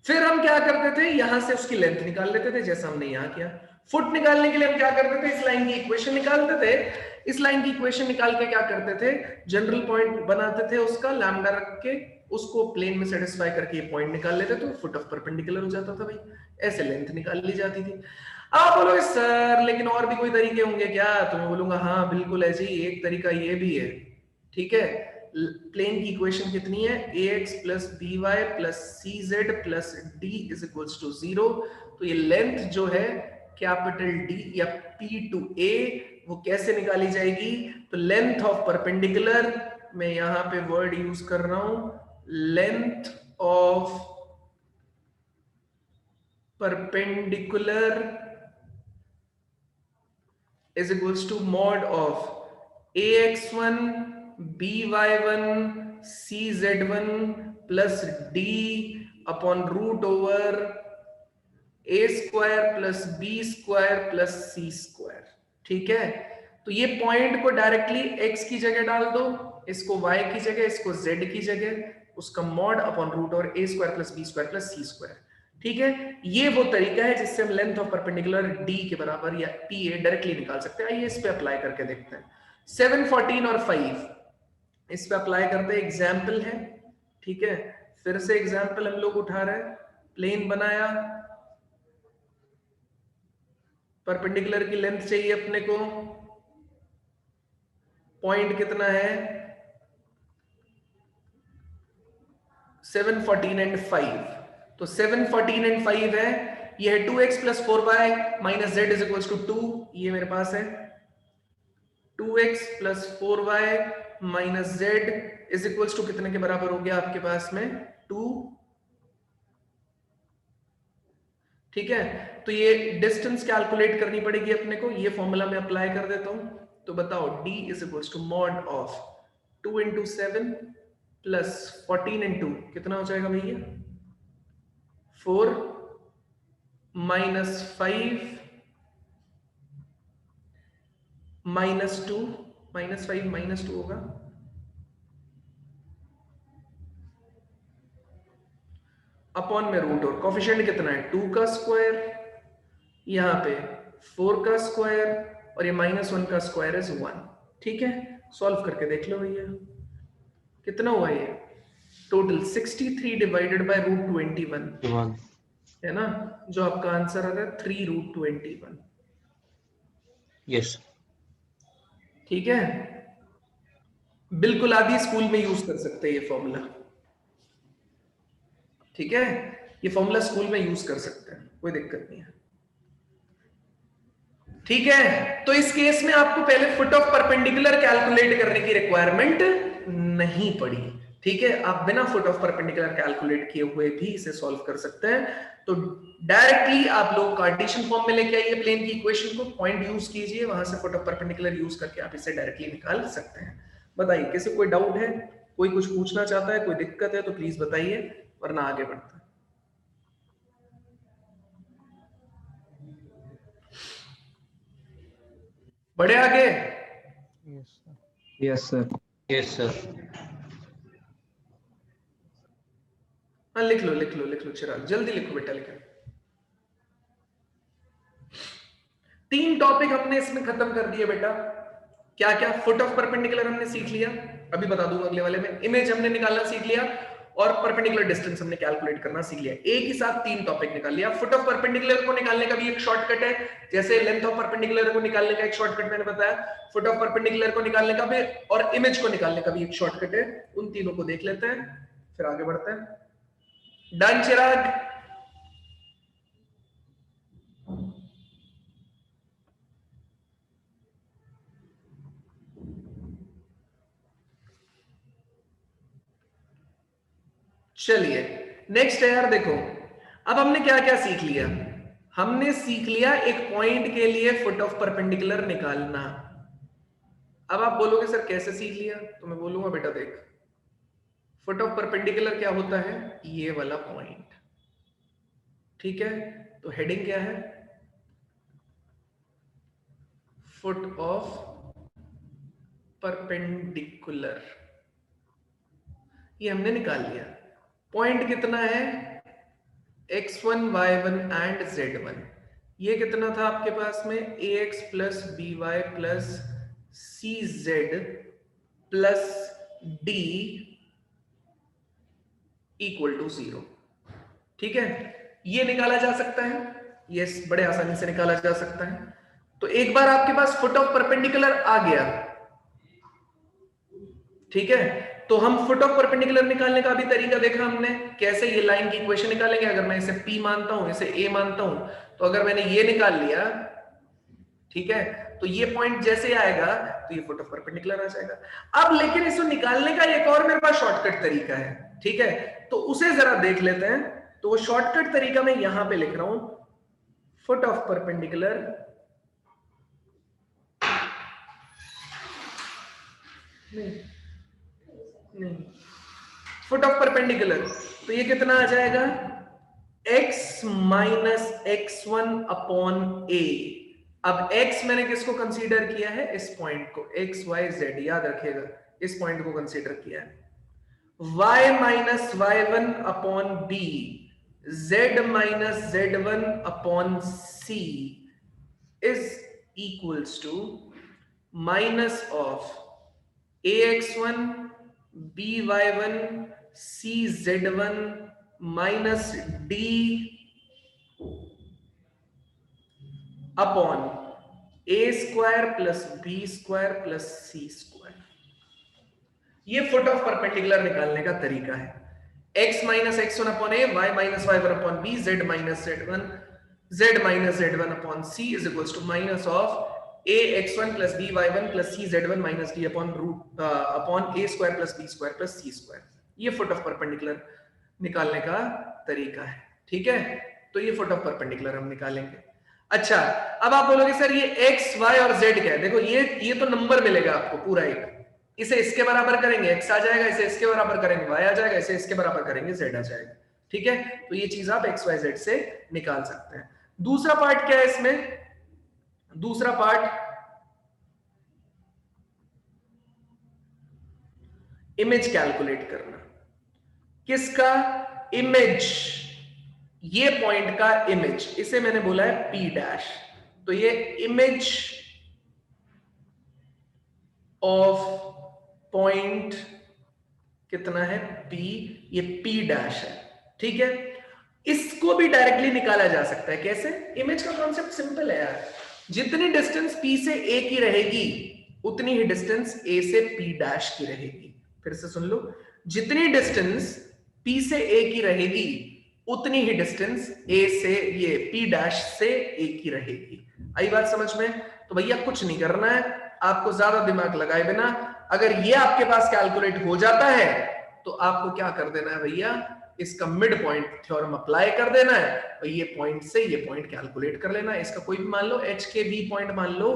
फिर हम क्या करते थे, यहां से उसकी लेंथ निकाल लेते थे जैसा हमने यहां किया। फुट निकालने के लिए हम क्या करते थे, इस लाइन की इक्वेशन निकालते थे। इस लाइन की इक्वेशन निकाल के क्या करते थे, जनरल पॉइंट बनाते थे उसका, लैम्डा रख के उसको प्लेन में सेटिस्फाई करके ये पॉइंट निकाल लेते तो फुट ऑफ परपेंडिकुलर हो जाता था भाई। ऐसे लेंथ निकाल ली जाती थी। आप बोलोगे सर लेकिन और भी कोई तरीके होंगे क्या, तो मैं बोलूंगा हाँ बिल्कुल है जी, एक तरीका ये भी है। ठीक है, प्लेन की इक्वेशन कितनी है, ax plus B Y plus C Z plus D is equals to 0। तो ये लेंथ जो है कैपिटल डी या p टू a वो कैसे निकाली जाएगी, तो लेंथ ऑफ परपेंडिकुलर, मैं यहां पे वर्ड यूज कर रहा हूं, length of perpendicular is equals to mod of ax1 by1 cz1 plus d upon root over a square plus b square plus c square। ठीक है, तो ये पॉइंट को डायरेक्टली x की जगह डाल दो, इसको y की जगह, इसको z की जगह, उसका मॉड अपॉन रूट और a square plus b square plus c square. ठीक है, ये वो तरीका है जिससे हम लेंथ ऑफ परपेंडिकुलर d के बराबर या pa डायरेक्टली निकाल सकते हैं। आइए इस पे अप्लाई करके देखते हैं। 7, 14 और 5 इस पे अप्लाई करते हैं, एग्जाम्पल है। ठीक है, फिर से एग्जाम्पल हम लोग उठा रहे हैं, प्लेन बनाया, परपेंडिकुलर की लेंथ चाहिए अपने को, पॉइंट कितना है 7, 14 एंड 5। तो 7, 14 एंड 5 है, ये है 2x plus 4y minus z is equals to 2, ये मेरे पास है 2x plus 4y minus z is equals to कितने के बराबर हो गया आपके पास में 2। ठीक है, तो ये डिस्टेंस कैलकुलेट करनी पड़ेगी अपने को, ये फॉर्मूला में अप्लाई कर देता हूं। तो बताओ d is equals to mod of 2 into 7 plus 14 into कितना हो जाएगा भैया 4 माइनस 5 माइनस 2, माइनस 5 माइनस 2 होगा, अपॉन में रूट और कोफिशिएंट कितना है 2 का स्क्वायर, यहां पे 4 का स्क्वायर और ये -1 का स्क्वायर इज 1। ठीक है, सॉल्व करके देख लो भैया कितना हुआ ये, टोटल 63 डिवाइडेड बाय रूट 21 है ना, जो आपका आंसर आ रहा है 3 रूट 21। यस। ठीक है, बिल्कुल आदि स्कूल में यूज कर सकते हैं ये फॉर्मूला। ठीक है, ये फॉर्मूला स्कूल में यूज कर सकते हैं, कोई दिक्कत नहीं है। ठीक है, तो इस केस में आपको पहले फुट ऑफ परपेंडिकुलर कैलकुलेट करने की रिक्वायरमेंट नहीं पड़ी। ठीक है, आप बिना फुट ऑफ परपेंडिकुलर कैलकुलेट किए हुए भी इसे सॉल्व कर सकते हैं। तो डायरेक्टली आप लोग कार्टेशियन फॉर्म में लेके आइए प्लेन की इक्वेशन को, पॉइंट यूज कीजिए, वहां से फुट ऑफ परपेंडिकुलर यूज करके आप इसे डायरेक्टली निकाल सकते हैं। बताइए किसी कोई डाउट है, कोई कुछ पूछना चाहता है, कोई दिक्कत है तो प्लीज बताइए, वरना आगे बढ़ते हैं। बढ़े आगे। Yes sir. Yes sir. हाँ लिख लो लिख लो लिख लो चिराग, जल्दी लिखो बेटा लिखो। 3 टॉपिक हमने इसमें खत्म कर दिए बेटा। क्या क्या, फुट ऑफ परपेंडिकुलर हमने सीख लिया, अभी बता दूंगा अगले वाले में। इमेज हमने निकालना सीख लिया और परपेंडिकुलर डिस्टेंस हमने कैलकुलेट करना सीख लिया। एक ही साथ 3 टॉपिक निकाल लिया। फुट ऑफ परपेंडिकुलर को निकालने का भी एक शॉर्टकट है, जैसे लेंथ ऑफ परपेंडिकुलर को निकालने का एक शॉर्टकट मैंने बताया, फुट ऑफ परपेंडिकुलर को निकालने का भी और इमेज को निकालने का भी एक शॉर्टकट है। उन तीनों को देख लेते हैं फिर आगे बढ़ते हैं। डन चिराग? चलिए नेक्स्ट है यार, देखो अब हमने क्या क्या सीख लिया। हमने सीख लिया एक पॉइंट के लिए फुट ऑफ परपेंडिकुलर निकालना। अब आप बोलोगे सर कैसे सीख लिया, तो मैं बोलूंगा बेटा देख, फुट ऑफ परपेंडिकुलर क्या होता है, ये वाला पॉइंट। ठीक है, तो हेडिंग क्या है, फुट ऑफ परपेंडिकुलर, ये हमने निकाल लिया। पॉइंट कितना है x1 y1 एंड z1, ये कितना था आपके पास में ax plus by plus cz plus d equal to 0। ठीक है, ये निकाला जा सकता है, ये बड़े आसानी से निकाला जा सकता है। तो एक बार आपके पास फुट ऑफ परपेंडिकुलर आ गया, ठीक है, तो हम फुट ऑफ परपेंडिकुलर निकालने का भी तरीका देखा हमने, कैसे ये लाइन की इक्वेशन निकालेंगे। अगर मैं इसे P मानता हूं, इसे A मानता हूं, तो अगर मैंने ये निकाल लिया, ठीक है, तो ये पॉइंट जैसे आएगा तो ये फुट ऑफ परपेंडिकुलर आ जाएगा। अब लेकिन इसको निकालने का एक और मेरे पास शॉर्टकट तरीका है, ठीक है, तो उसे जरा देख लेते हैं। तो वो शॉर्टकट तरीका मैं यहां पे लिख रहा हूं, फुट ऑफ परपेंडिकुलर नहीं, फुट ऑफ परपेंडिकुलर, तो ये कितना आ जाएगा x minus x1 upon a। अब x मैंने किसको कंसीडर किया है, इस पॉइंट को, x y z, याद रखिएगा इस पॉइंट को कंसीडर किया है। y minus y1 upon b, z minus z1 upon c is equals to minus of ax1 by1 cz1 minus d upon a square plus b square plus c square. ये foot of perpendicular निकालने का तरीका है। x minus x1 upon a, y minus y1 upon b, z minus z1 upon c is equals to minus of a x1 plus b y1 plus c z1 minus d upon root upon a square plus b square plus c square. ये foot of perpendicular निकालने का तरीका है, ठीक है, तो ये foot of perpendicular हम निकालेंगे। अच्छा, अब आप बोलोगे सर ये x y और z क्या है? देखो ये तो नंबर मिलेगा आपको पूरा एक, इसे इसके बराबर करेंगे x आ जाएगा, इसे इसके बराबर करेंगे y आ जाएगा, इसे इसके बराबर करेंगे z आ जाएगा, ठीक है, तो ये चीज आप x y z से निकाल सकते हैं। दूसरा पार्ट क्या है इसमें, दूसरा पार्ट इमेज कैलकुलेट करना। किसका इमेज, ये पॉइंट का इमेज, इसे मैंने बोला है P डैश, तो ये इमेज ऑफ पॉइंट कितना है P, ये P डैश है, ठीक है। इसको भी डायरेक्टली निकाला जा सकता है, कैसे? इमेज का कॉन्सेप्ट सिंपल है यार, जितनी डिस्टेंस P से A की रहेगी उतनी ही डिस्टेंस A से P डैश की रहेगी। फिर से सुन लो, जितनी डिस्टेंस P से A की रहेगी उतनी ही डिस्टेंस A से ये P डैश से A की रहेगी। आई बात समझ में? तो भैया कुछ नहीं करना है आपको, ज्यादा दिमाग लगाए बिना, अगर ये आपके पास कैलकुलेट हो जाता है तो आपको क्या कर देना है भैया, इसका मिड पॉइंट थ्योरम अप्लाई कर देना है और ये पॉइंट से ये पॉइंट कैलकुलेट कर लेना है। इसका कोई भी मान लो h के b पॉइंट मान लो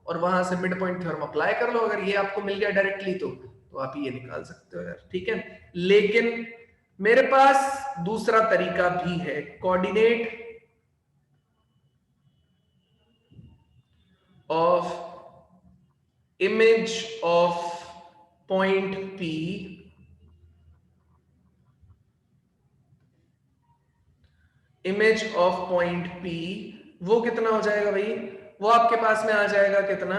और वहां से मिड पॉइंट थ्योरम अप्लाई कर लो। अगर ये आपको मिल गया डायरेक्टली तो आप ये निकाल सकते हो यार, ठीक है। लेकिन मेरे पास दूसरा तरीका भी है, coordinate of image of point P image of point P, वो कितना हो जाएगा भाई, वो आपके पास में आ जाएगा कितना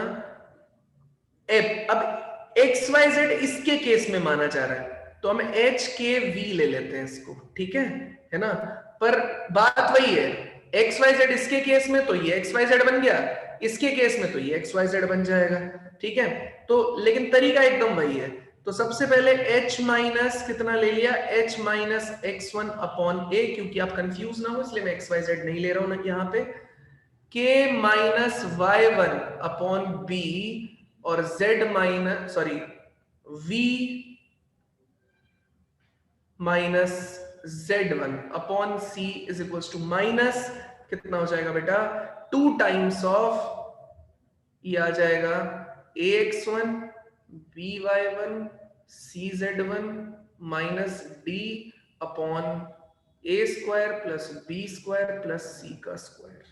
f। अब x y z इसके केस में माना जा रहा है तो हम h के v ले लेते हैं इसको, ठीक है ना। पर बात वही है, x y z इसके केस में तो ये x y z बन गया, इसके केस में तो ये x y z बन जाएगा, ठीक है। तो लेकिन तरीका एकदम वही है। तो सबसे पहले h माइनस कितना ले लिया, h minus x1 upon a, क्योंकि आप कंफ्यूज ना हो इसलिए मैं x y z नहीं ले रहा हूं ना यहाँ पे, k minus y1 upon b और z minus v minus z1 upon c is equals to minus कितना हो जाएगा बेटा, 2 टाइम्स ऑफ ये आ जाएगा ax1 by1 cz1 minus d upon a square plus b square plus c का square,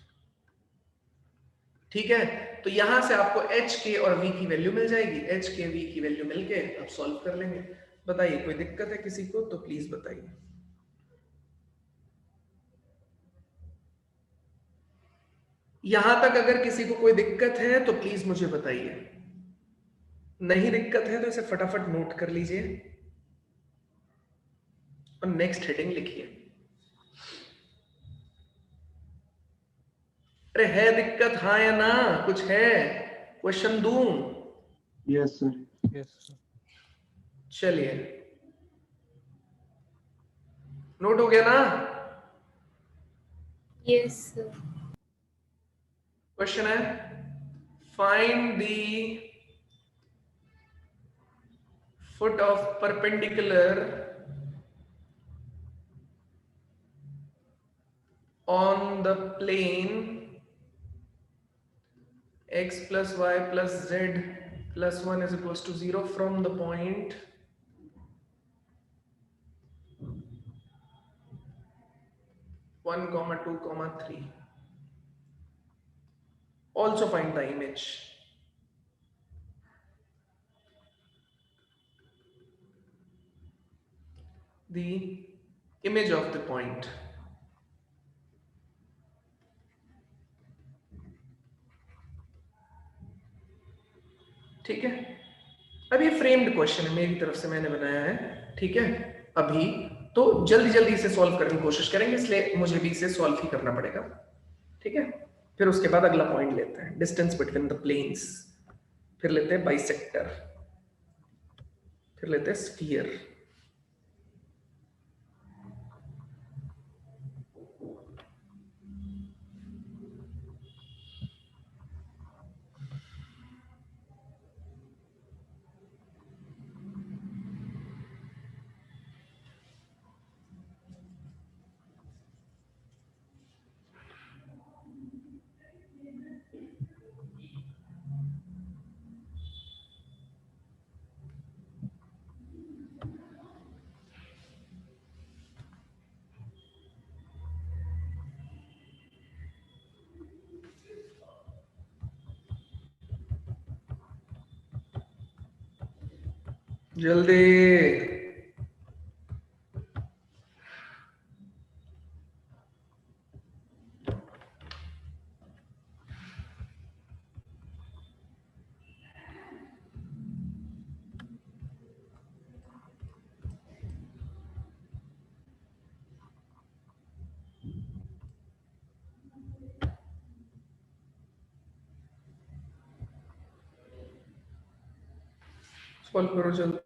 ठीक है। तो यहां से आपको h k और v की वैल्यू मिल जाएगी, h k v की वैल्यू मिलके अब सॉल्व कर लेंगे। बताइए कोई दिक्कत है किसी को तो प्लीज बताइए। यहां तक अगर किसी को कोई दिक्कत है तो प्लीज मुझे बताइए, नहीं दिक्कत है तो इसे फटाफट नोट कर लीजिए और नेक्स्ट हेडिंग लिखिए। अरे है दिक्कत, हाँ या ना, कुछ है, क्वेश्चन दूं? Yes sir. Yes sir. चलिए, नोट हो गया ना? Yes sir. क्वेश्चन है, find the foot of perpendicular on the plane x plus y plus z plus 1 is equals to 0 from the point one comma 2 comma 3. Also find the image. The image of the point. ठीक है, अब ये framed question है, मेरी तरफ से मैंने बनाया है, ठीक है। अभी तो जल्दी जल्दी इसे सॉल्व करने की कोशिश करेंगे, इसलिए मुझे भी इसे सॉल्व ही करना पड़ेगा, ठीक है। फिर उसके बाद अगला पॉइंट लेते हैं, डिस्टेंस बिटवीन द प्लेन्स, फिर लेते हैं बाइसेक्टर, फिर लेते हैं स्फीयर। जल्दी, सॉल्व करो जल्दी।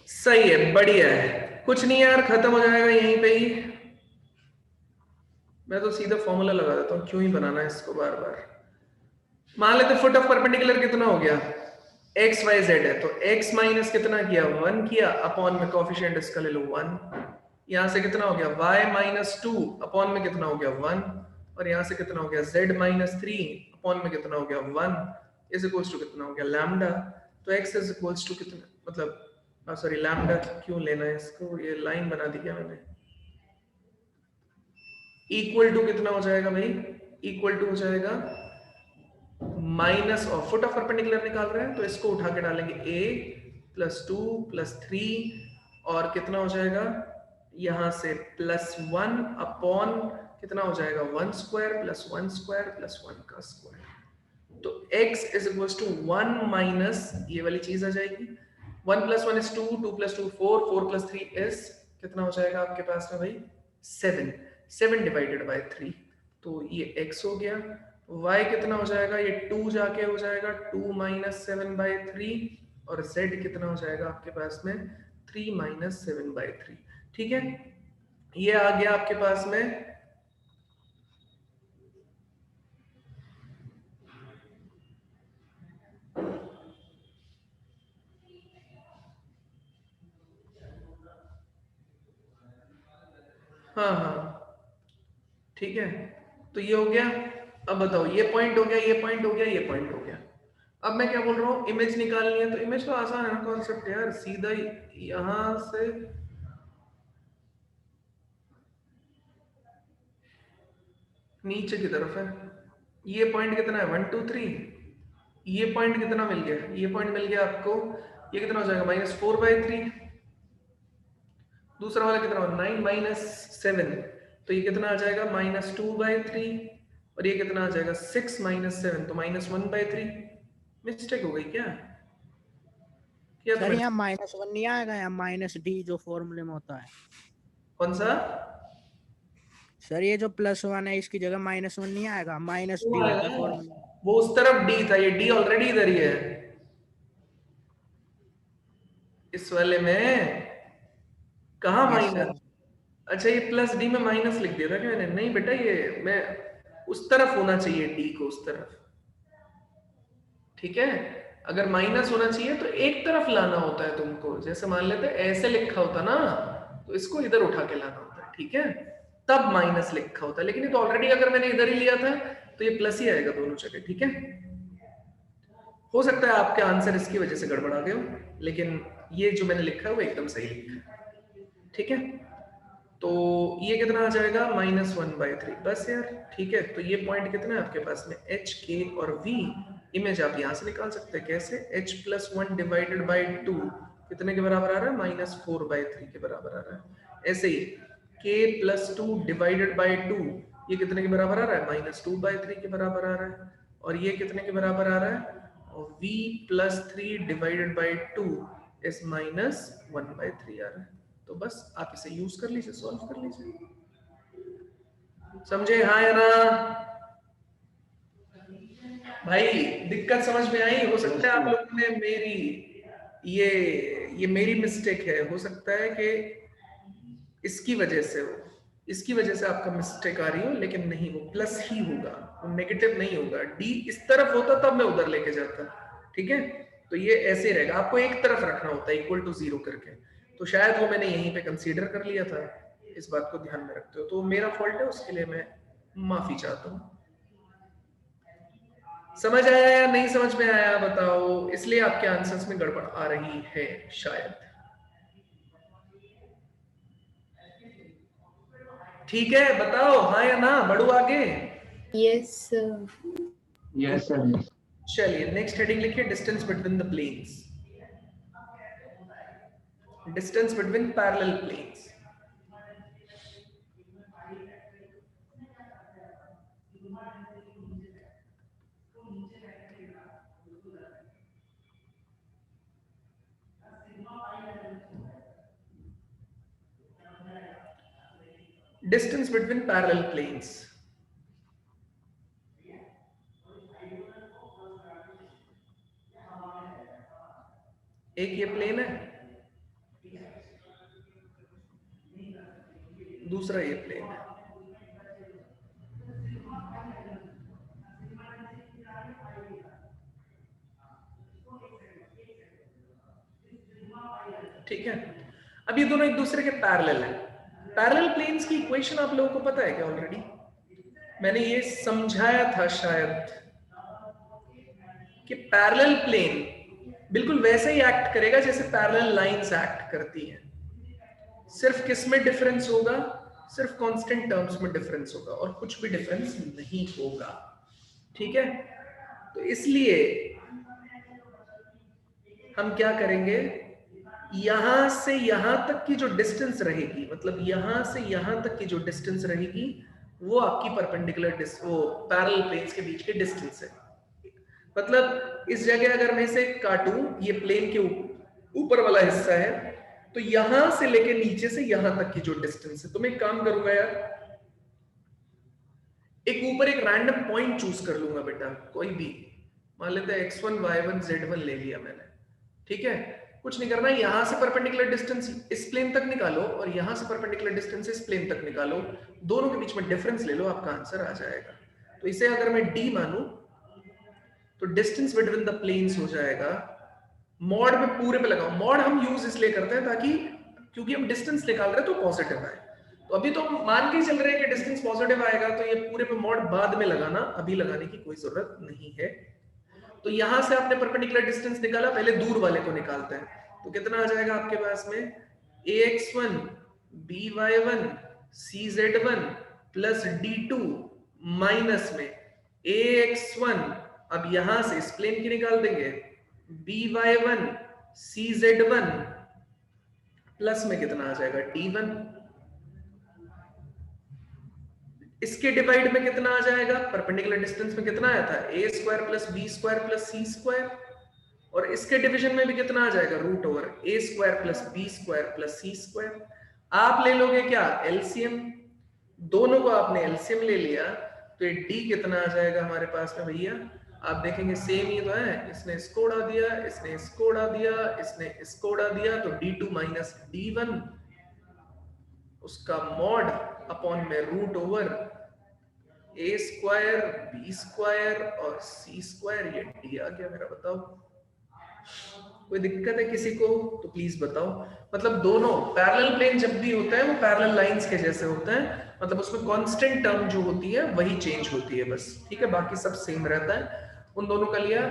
सही है, बढ़िया है, कुछ नहीं यार, खत्म हो जाएगा यहीं पे ही। मैं तो सीधा फॉर्मूला लगा देता हूँ, क्यों ही बनाना है इसको बार बार। मान लेते फुट ऑफ परपेंडिकुलर कितना हो गया, एक्स वाई जेड है, तो एक्स माइनस कितना किया, 1 किया, अपॉन में कोफिशिएंट इसका ले लो 1। यहां से कितना हो गया, y माइनस 2 अपॉन में कितना हो गया 1, और यहां से कितना हो गया z माइनस 3 अपॉन में कितना हो गया 1 इज इक्वल्स टू कितना हो गया लैम्डा। तो x इज इक्वल्स टू कितना, मतलब सॉरी लैम्डा क्यों लेना है इसको, ये लाइन बना दी क्या मैंने। इक्वल टू कितना हो जाएगा भाई, इक्वल टू हो जाएगा माइनस और फुट ऑफ परपेंडिकुलर निकाल रहे हैं तो इसको उठा के डालेंगे a प्लस 2 प्लस 3 और कितना हो जाएगा यहां से प्लस 1 अपॉन कितना हो जाएगा 1 स्क्वायर प्लस 1 स्क्वायर प्लस 1 का स्क्वायर। तो x is equals to 1 minus ये वाली चीज आ जाएगी 1 plus 1 is 2, 2 plus 2 4, 4 plus 3 is कितना हो जाएगा आपके पास में भाई 7, 7 डिवाइडेड बाय 3 तो ये x हो गया। y कितना हो जाएगा ये 2 जाके हो जाएगा 2 माइनस 7 बाय 3 और z कितना हो जाएगा आपके पास में 3 माइनस 7 बाय 3। ठीक है, ये आ गया आपके पास में हाँ ठीक है। तो ये हो गया। अब बताओ ये पॉइंट हो गया, ये पॉइंट हो गया, ये पॉइंट हो गया। अब मैं क्या बोल रहा हूँ इमेज निकालनी है तो इमेज तो आसान है ना कॉन्सेप्ट यार, सीधा यहां से नीचे की तरफ है। ये पॉइंट कितना है 1 2 3, ये पॉइंट कितना मिल गया, ये पॉइंट मिल गया आपको, ये कितना हो जाएगा -4/3, दूसरा वाला कितना होगा 9 माइनस 7 तो ये कितना आ जाएगा -2/3 और ये कितना आ जाएगा 6 माइनस 7 तो -1/3। मिस्टेक हो गई क्या? सर यहाँ -1 नहीं आएगा, यहाँ -d जो फॉर्मूले में होता है। कौन सा सर ये जो +1 है इसकी जगह -1 नहीं आएगा, -d होता है फॉर्मूले। वो उस तरफ d था, ये d ऑलरेडी इधर ही है इस वाले में। कहाँ माइनस? अच्छा ये प्लस d में माइनस लिख दिया था क्या मैंने? नहीं बेटा ये मैं उस तरफ होना चाहिए d को उस तरफ। ठीक है, अगर माइनस होना चाहिए तो एक तरफ लाना होता है तुमको। जैसे मान लेते ऐसे लिखा होता ना तो इसको इधर उठा के लाना होता है। ठीक है, तब माइनस लिखा होता है, लेकिन ये तो ऑलरेडी अगर मैंने इधर ही लिया था तो ये प्लस ही आएगा दोनों जगह। ठीक है, हो सकता है आपके आंसर इसकी वजह से गड़बड़ा गए हो, लेकिन ये जो मैंने लिखा है वो एकदम सही लिखा है। ठीक है, तो ये कितना आ जाएगा -1/3 बस यार। ठीक है, तो ये पॉइंट कितना है आपके पास में h, k और v। इमेज आप यहां से निकाल सकते हैं कैसे, h+1 डिवाइडेड बाय 2 कितने के बराबर आ रहा है -4/3 के बराबर आ रहा है। ऐसे ही k+2 डिवाइडेड बाय 2 ये कितने के बराबर आ रहा है -2/3 के बराबर आ रहा है। और ये कितने के बराबर आ रहा है, और v+3 डिवाइडेड बाय 2 इज -1/3 आ रहा है। तो बस आप इसे यूज कर लीजिए, सॉल्व कर लीजिए। समझे हाँ या ना भाई? दिक्कत समझ में आई? हो सकता है आप लोगों ने मेरी ये मेरी मिस्टेक है, हो सकता है कि इसकी वजह से हो, इसकी वजह से आपका मिस्टेक आ रही हो, लेकिन नहीं वो प्लस ही होगा, वो नेगेटिव नहीं होगा। डी इस तरफ होता तब मैं उधर लेके जाता। ठीक है, तो ये ऐसे रहेगा, आपको एक तरफ रखना होता है इक्वल टू 0 करके। तो शायद वो मैंने यहीं पे कंसीडर कर लिया था, इस बात को ध्यान में रखते हो। तो मेरा फॉल्ट है, उसके लिए मैं माफी चाहता हूँ। समझ आया या नहीं समझ में आया बताओ? इसलिए आपके आंसर्स में गड़बड़ आ रही है शायद। ठीक है, बताओ हाँ या ना, बढ़ू आगे? Yes sir. Yes, sir. चलिए नेक्स्ट हेडिंग लिखिए, distance between the planes. Distance between parallel planes. Distance between parallel planes. एक ये प्लेन है, दूसरा ये प्लेन है। ठीक है, अब ये दोनों एक दूसरे के पैरेलल हैं। पैरेलल प्लेन्स की इक्वेशन आप लोगों को पता है क्या? ऑलरेडी मैंने ये समझाया था शायद कि पैरेलल प्लेन बिल्कुल वैसे ही एक्ट करेगा जैसे पैरेलल लाइंस एक्ट करती हैं। सिर्फ किस में डिफरेंस होगा? सिर्फ कांस्टेंट टर्म्स में डिफरेंस होगा और कुछ भी डिफरेंस नहीं होगा। ठीक है, तो इसलिए हम क्या करेंगे, यहां से यहां तक की जो डिस्टेंस रहेगी, मतलब यहां से यहां तक की जो डिस्टेंस रहेगी वो आपकी परपेंडिकुलर वो पैरेलल प्लेन्स के बीच की डिस्टेंस है। मतलब इस जगह अगर मैं इसे काटूं, ये प्लेन के ऊपर वाला हिस्सा है, तो यहां से लेके नीचे से यहां तक की जो डिस्टेंस है, तो मैं एक काम करूंगा यार, एक ऊपर एक रैंडम पॉइंट चूज कर लूंगा बेटा, कोई भी, मान लेते हैं x1 y1 z1 ले लिया मैंने, ठीक है। कुछ नहीं करना, यहां से परपेंडिकुलर डिस्टेंस इस प्लेन तक निकालो और यहां से परपेंडिकुलर डिस्टेंस इस प्लेन तक निकालो, दोनों के बीच में डिफरेंस ले लो, आपका आंसर आ जाएगा। तो इसे अगर मैं d मानूं तो डिस्टेंस बिटवीन द प्लेन्स हो जाएगा, मॉड में पूरे पे लगाओ, मॉड हम यूज इसलिए करते हैं ताकि, क्योंकि हम डिस्टेंस निकाल रहे हैं तो पॉजिटिव आए, तो अभी तो हम मान के चल रहे हैं कि डिस्टेंस पॉजिटिव आएगा, तो ये पूरे पे मॉड बाद में लगाना, अभी लगाने की कोई जरूरत नहीं है। तो यहां से आपने परपेंडिकुलर डिस्टेंस निकाला, पहले दूर वाले को निकालते हैं, तो कितना आ जाएगा आपके पास में, ax1 by1 cz1 plus d2 minus में ax1, अब यहां से इस प्लेन की निकाल देंगे, by1 cz1 प्लस में कितना आ जाएगा d1, इसके डिवाइड में कितना आ जाएगा, परपेंडिकुलर डिस्टेंस में कितना आया था, a square plus b square plus c square, और इसके डिवीजन में भी कितना आ जाएगा, root over a square plus b square plus c square. आप ले लोगे क्या, एलसीएम, दोनों को आपने एलसीएम ले लिया, तो ये d कितना आ जाएगा हमारे पास में भैया, आप देखेंगे सेम ही तो है, इसने इसको उड़ा दिया, इसने इसको उड़ा दिया, इसने इसको उड़ा दिया, तो d2 माइनस d1 उसका मॉड अपॉन में root over a square b square और सी स्क्वायर, ये d आ गया मेरा, बताओ कोई दिक्कत है किसी को तो प्लीज बताओ। मतलब दोनों पैरेलल प्लेन जब भी होता है वो पैरेलल लाइंस के जैसे होता है, मतलब उसमें कांस्टेंट टर्म जो होती है वही चेंज होती है बस, ठीक है, बाकी सब सेम रहता है। उन दोनों का लिया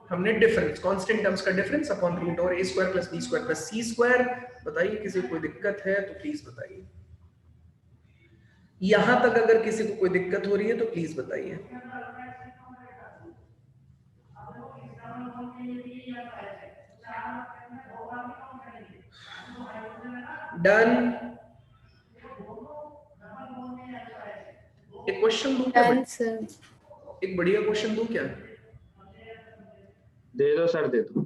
हमने डिफरेंस, कांस्टेंट टर्म्स का difference upon root over a square plus b square plus c square. बताइए किसी को कोई दिक्कत है तो प्लीज बताइए, यहां तक अगर किसी को कोई दिक्कत हो रही है तो प्लीज बताइए। डन। एक क्वेश्चन दूं क्या, Done, sir. एक बढ़िया क्वेश्चन दूं क्या, दे दो सर, दे दो।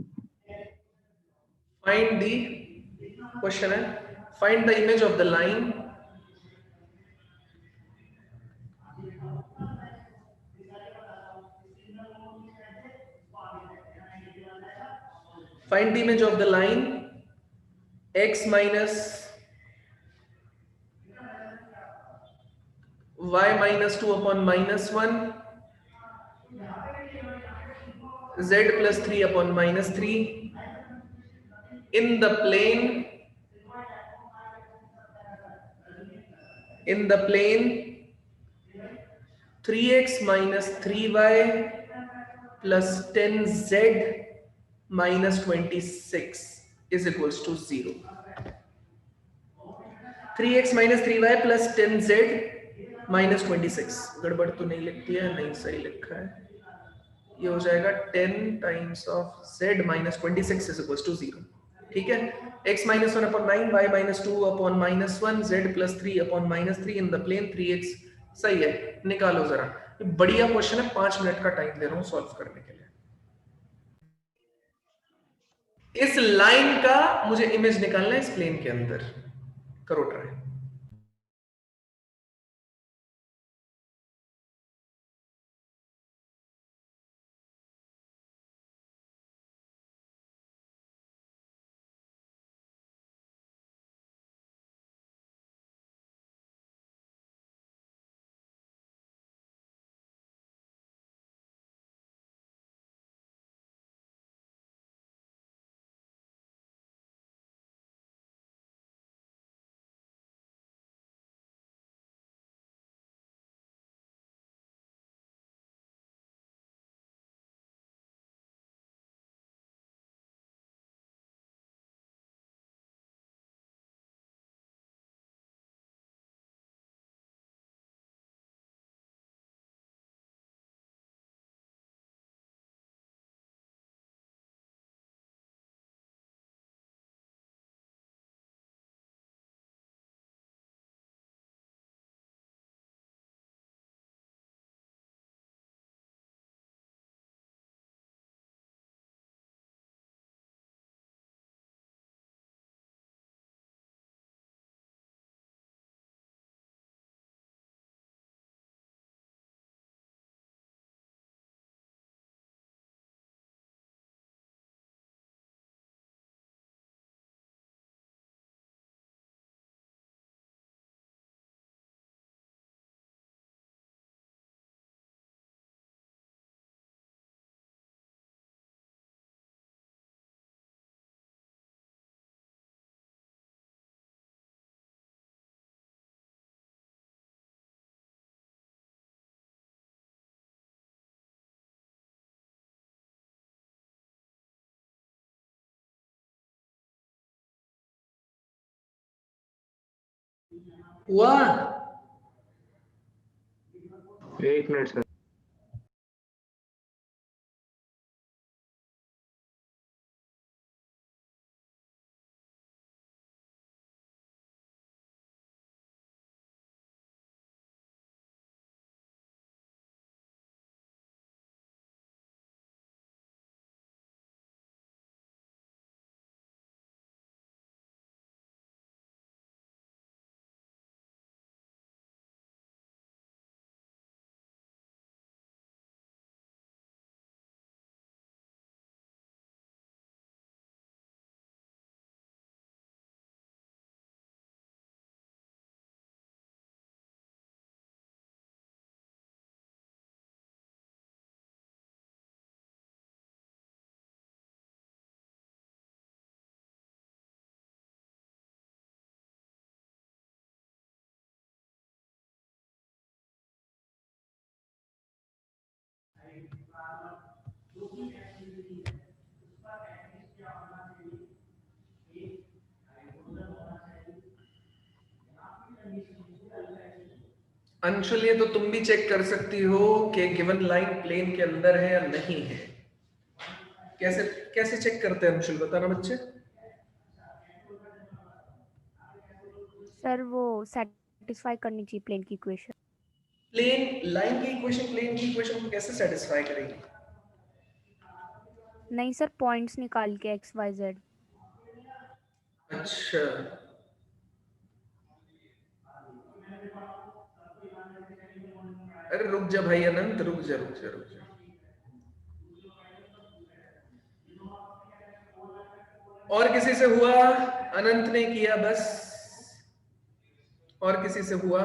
फाइंड दी, क्वेश्चन है find the image of the line find the image of the line x minus y minus 2 upon minus 1 z plus 3 upon minus 3 in the plane 3x minus 3y plus 10z minus 26 is equals to 0। 3x minus 3y plus 10z minus 26, गड़बड़ तो नहीं लिख दिया, नहीं सही लिखा है, ये हो जाएगा 10 times of z minus 26 is equals to 0, ठीक है। x minus 1 upon 9, y minus 2 upon minus 1, z plus 3 upon minus 3 in the plane 3x, सही है, निकालो जरा, बढ़िया क्वेश्चन है, 5 मिनट का टाइम दे रहा हूं सॉल्व करने के लिए। इस लाइन का मुझे इमेज निकालना है इस प्लेन के अंदर, करो ट्राई। हुआ? एक मिनट सर। अंशुल, ये तो तुम भी चेक कर सकती हो कि गिवन लाइन प्लेन के अंदर है या नहीं है। कैसे कैसे चेक करते हैं अंशुल, बताना बच्चे। सर वो सेटिस्फाई करनी चाहिए प्लेन की इक्वेशन। प्लेन लाइन की इक्वेशन, प्लेन की इक्वेशन को कैसे सेटिस्फाई करेगी? नहीं सर, पॉइंट्स निकाल के एक्स वाई जेड। अच्छा, अरे रुक जा भाई अनंत, रुक जा रुक जा रुक जा। और किसी से हुआ? अनंत ने किया बस। और किसी से हुआ?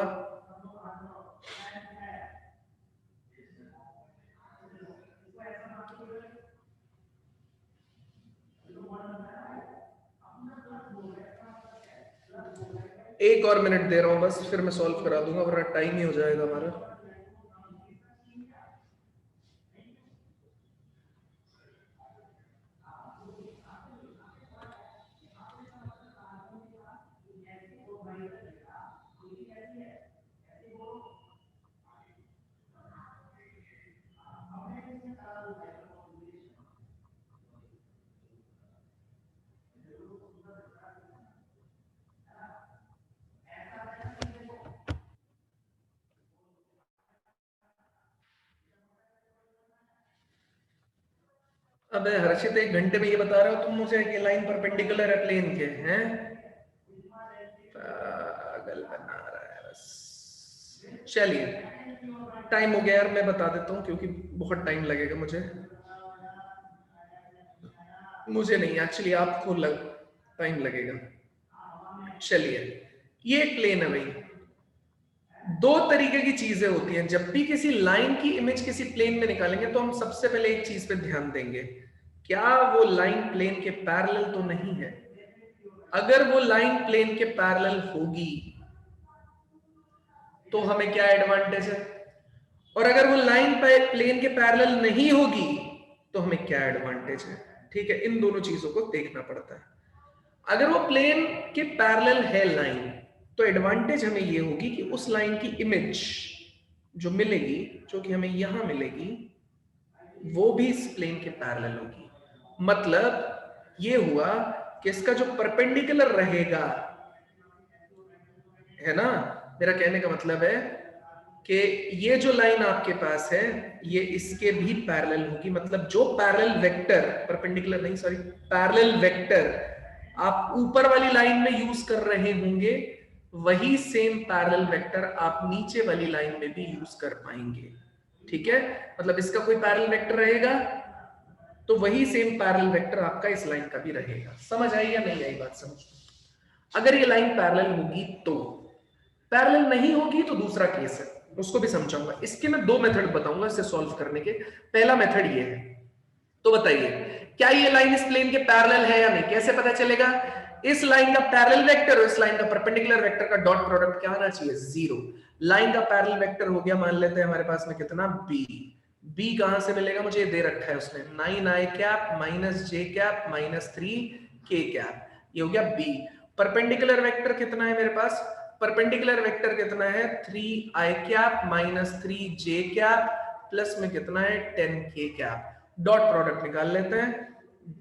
एक और मिनट दे रहा हूं बस, फिर मैं सॉल्व करा दूंगा, वरना टाइम ही हो जाएगा हमारा। अबे हर्षित, 1 घंटे में ये बता रहे हो तुम मुझे कि लाइन परपेंडिकुलर है प्लेन के, हैं? पागल बना रहा है बस। चलिए, टाइम हो गया यार, मैं बता देता हूँ क्योंकि बहुत टाइम लगेगा मुझे नहीं, एक्चुअली आपको टाइम लगेगा। चलिए, ये एक प्लेन है भाई। दो तरीके की चीजें होती हैं, जब भी किसी लाइन की इमेज किसी प्लेन में निकालेंगे तो हम सबसे पहले एक चीज पे ध्यान देंगे, क्या वो लाइन प्लेन के पैरेलल तो नहीं है। अगर वो लाइन प्लेन के पैरेलल होगी तो हमें क्या एडवांटेज है, और अगर वो लाइन प्लेन के पैरेलल नहीं होगी तो हमें क्या एडवांटेज है। ठीक है, इन दोनों चीजों को देखना पड़ता है। अगर वो प्लेन के पैरेलल है लाइन, तो एडवांटेज हमें ये होगी कि उस लाइन की इमेज जो मिलेगी, जो कि हमें यहां मिलेगी, वो भी इस प्लेन के पैरेलल होगी। मतलब ये हुआ कि इसका जो परपेंडिकुलर रहेगा, है ना, मेरा कहने का मतलब है कि ये जो लाइन आपके पास है ये इसके भी पैरेलल होगी। मतलब जो पैरेलल वेक्टर, परपेंडिकुलर नहीं सॉरी, पैरेलल वेक्टर आप ऊपर वाली लाइन में यूज कर रहे होंगे, वही सेम पैरेलल वेक्टर आप नीचे वाली लाइन में भी यूज कर पाएंगे। ठीक है, मतलब इसका कोई पैरेलल वेक्टर रहेगा तो वही सेम पैरेलल वेक्टर आपका इस लाइन का भी रहेगा। समझ आई या नहीं आई बात? समझ। अगर ये लाइन पैरेलल होगी तो, पैरेलल नहीं होगी तो दूसरा केस है, उसको भी समझाऊंगा। इसके मैं 2 मेथड बताऊंगा इसे सॉल्व करने के। पहला मेथड ये है, तो बताइए क्या ये लाइन इस प्लेन के पैरेलल है या नहीं? कैसे पता चलेगा? इस लाइन का पैरेलल वेक्टर और इस लाइन का परपेंडिकुलर वेक्टर का डॉट प्रोडक्ट क्या आना चाहिए? 0। लाइन का पैरेलल वेक्टर हो गया, मान लेते हैं हमारे पास में कितना, b। b कहां से मिलेगा? मुझे ये दे रखा है उसने, 9i cap minus j cap minus 3k cap, ये हो गया b। परपेंडिकुलर वेक्टर कितना है मेरे पास? परपेंडिकुलर वेक्टर कितना है 3i cap minus 3j cap plus में कितना है 10k कैप। डॉट प्रोडक्ट निकाल लेते हैं,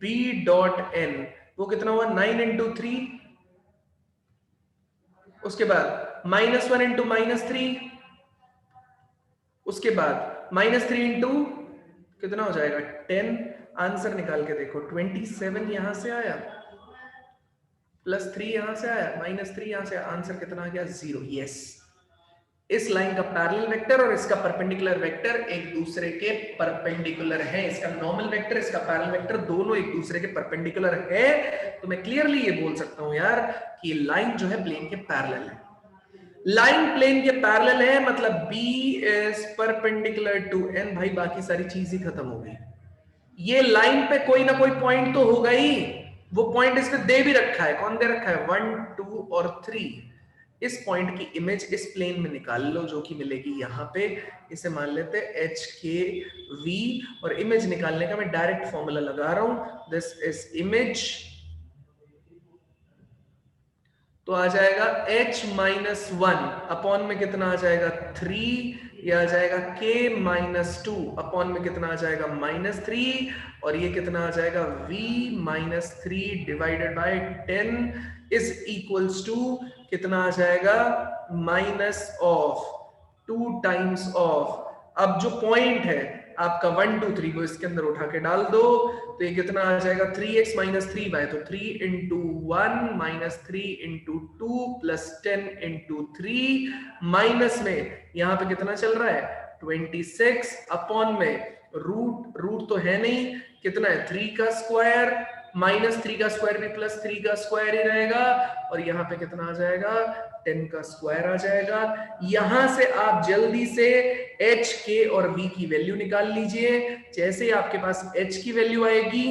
b डॉट n वो कितना हुआ 9 इंटू 3, उसके बाद -1 इंटू -3, उसके बाद -3 इंटू कितना हो जाएगा 10। आंसर निकाल के देखो 27 यहां से आया +3 यहां से आया -3 यहां से, आंसर कितना आ गया 0। यस, इस लाइन का पैरेलल वेक्टर और इसका परपेंडिकुलर वेक्टर एक दूसरे के परपेंडिकुलर है। इसका नॉर्मल वेक्टर, इसका पैरेलल वेक्टर दोनों एक दूसरे के परपेंडिकुलर है। तो मैं क्लियरली ये बोल सकता हूं यार कि ये लाइन जो है प्लेन के पैरेलल है। लाइन प्लेन के पैरेलल है मतलब B is perpendicular to n। भाई बाकी सारी चीज ही खत्म हो गई। ये लाइन पे कोई ना कोई पॉइंट तो होगा ही, वो पॉइंट इसने दे भी रखा है। कौन दे रखा है 1 2 और 3। इस पॉइंट की इमेज इस प्लेन में निकाल लो जो कि मिलेगी यहाँ पे। इसे मान लेते हैं HKV और इमेज निकालने का मैं डायरेक्ट फॉर्मूला लगा रहा हूं, दिस इज इमेज। तो आ जाएगा h-1 अपॉन में कितना आ जाएगा 3, ये आ जाएगा k-2 अपॉन में कितना आ जाएगा -3 और ये कितना आ जाएगा v-3 divided by 10 is equals to कितना आ जाएगा -2 टाइम्स ऑफ। अब जो पॉइंट है आपका 1 2 3 को इसके अंदर उठा के डाल दो तो ये कितना आ जाएगा 3x - 3y, तो 3 into 1 - 3 into 2 plus 10 into 3 minus में यहाँ पे कितना चल रहा है 26 अपॉन में रूट तो है नहीं, कितना है 3 का स्क्वायर -3 का स्क्वायर भी +3 का स्क्वायर ही रहेगा और यहाँ पे कितना आ जाएगा 10 का स्क्वायर आ जाएगा। यहां से आप जल्दी से h, k और v की वैल्यू निकाल लीजिए। जैसे ही आपके पास h की वैल्यू आएगी,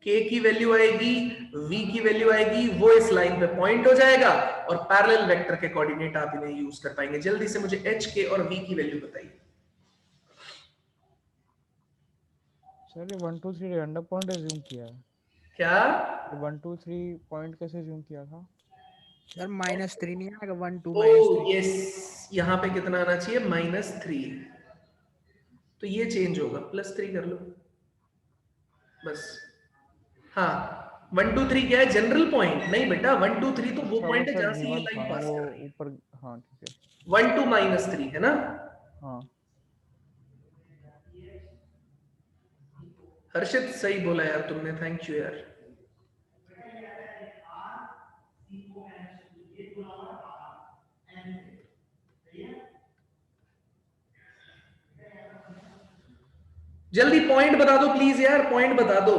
k की वैल्यू आएगी, v की वैल्यू आएगी, वो इस लाइन पे पॉइंट हो जाएगा और पैरेलल वेक्टर के कोऑर्डिनेट आप इन्हें यूज कर पाएंगे। जल्दी से मुझे h, k और v की वैल्यू बताइए। सर ये 1 2 3 रैंडम पॉइंट अज्यूम किया है क्या 1 2 3 पॉइंट कैसे अज्यूम किया था सर -3 नहीं आएगा 1 2 ओ यस, यहाँ पे कितना आना चाहिए -3, तो ये चेंज होगा +3 कर लो बस। हाँ 1 2 3 क्या है जनरल पॉइंट नहीं बेटा, 1 2 3 तो वो पॉइंट है जहां से ये लाइन पास कर रही है। ऊपर हाँ ठीक है 1 2 -3 है ना। हाँ हर्षित सही बोला यार तुमने, थैंक यू यार। जल्दी पॉइंट बता दो प्लीज यार, पॉइंट बता दो।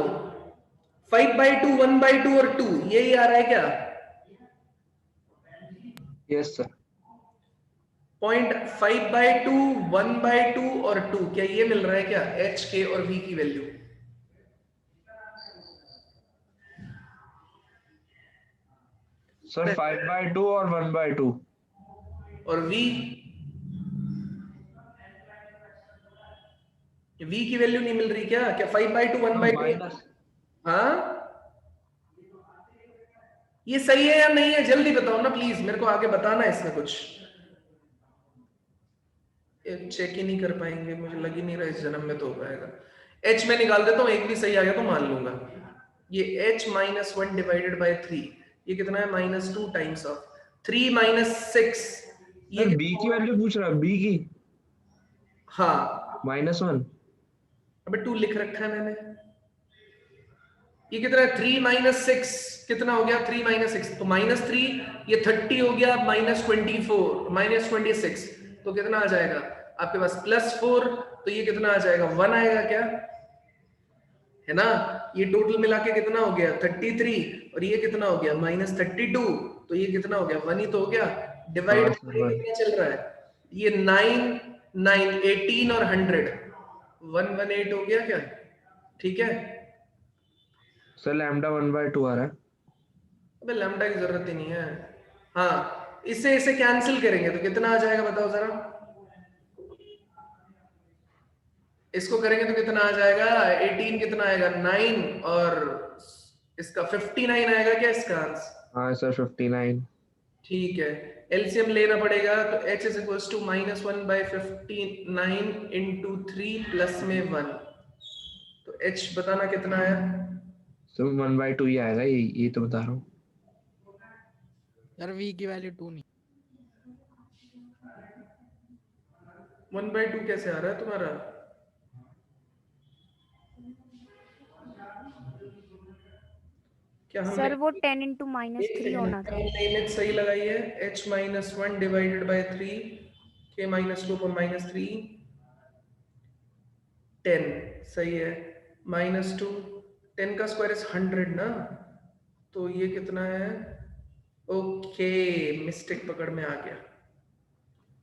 5/2 1/2 और 2 यही आ रहा है क्या? Yes sir. पॉइंट 5/2 1/2 और 2 क्या ये मिल रहा है क्या h, k और v की वैल्यू? सर 5/2 और 1/2 और v की वैल्यू नहीं मिल रही क्या? क्या 5/2 1/2? हाँ ये सही है या नहीं है जल्दी बताओ ना प्लीज, मेरे को आगे बताना है इसमें कुछ। चेक ही नहीं कर पाएंगे, मुझे लग ही नहीं रहा इस जन्म में तो हो पाएगा। h में निकाल देता हूँ, एक भी सही आ गया तो मान लूंगा। ये h -1 डिवाइडेड बाय 3 ये कितना है -2 टाइम्स ऑफ 3 -6 ये b की वैल्यू पूछ रहा है, b की हाँ -1। अबे 2 लिख रखा है मैंने। ये कितना है 3 - 6 कितना हो गया 3 - 6 तो -3 ये 30 हो गया -24 -26 तो कितना आ जाएगा आपके पास +4 तो ये कितना आ जाएगा 1 आएगा क्या है ना। ये टोटल मिला के कितना हो गया 33 और ये कितना हो गया -32 तो ये कितना हो गया 1 ही तो हो गया। डिवाइड कितना चल रहा है ये 9 9 18 और 100 118 हो गया क्या? ठीक है सर लैम्डा 1/2 आ रहा है। अबे लैम्डा की जरूरत ही नहीं है। हाँ इसे कैंसिल करेंगे तो कितना आ जाएगा बताओ जरा, इसको करेंगे तो कितना आ जाएगा 18 कितना आएगा 9 और इसका 59 आएगा क्या इसका आंसर? हाँ सर 59। ठीक है, एलसीएम लेना पड़ेगा, तो h is equals to -1/59 into 3 plus में 1, तो h बताना कितना है? सर 1/2 ही आएगा, ये तो बता रहा हूँ। सर v की वैल्यू 2 नहीं। 1/2 कैसे आ रहा है तुम्हारा? क्या हमने सर वो 10 इंटू -3 होना था। लिमिट सही लगाई है? h minus 1 divided by 3 k minus 2 पर -3 10 सही है, -2 10 का स्क्वायर इज 100 ना, तो ये कितना है? ओके, मिस्टेक पकड़ में आ गया।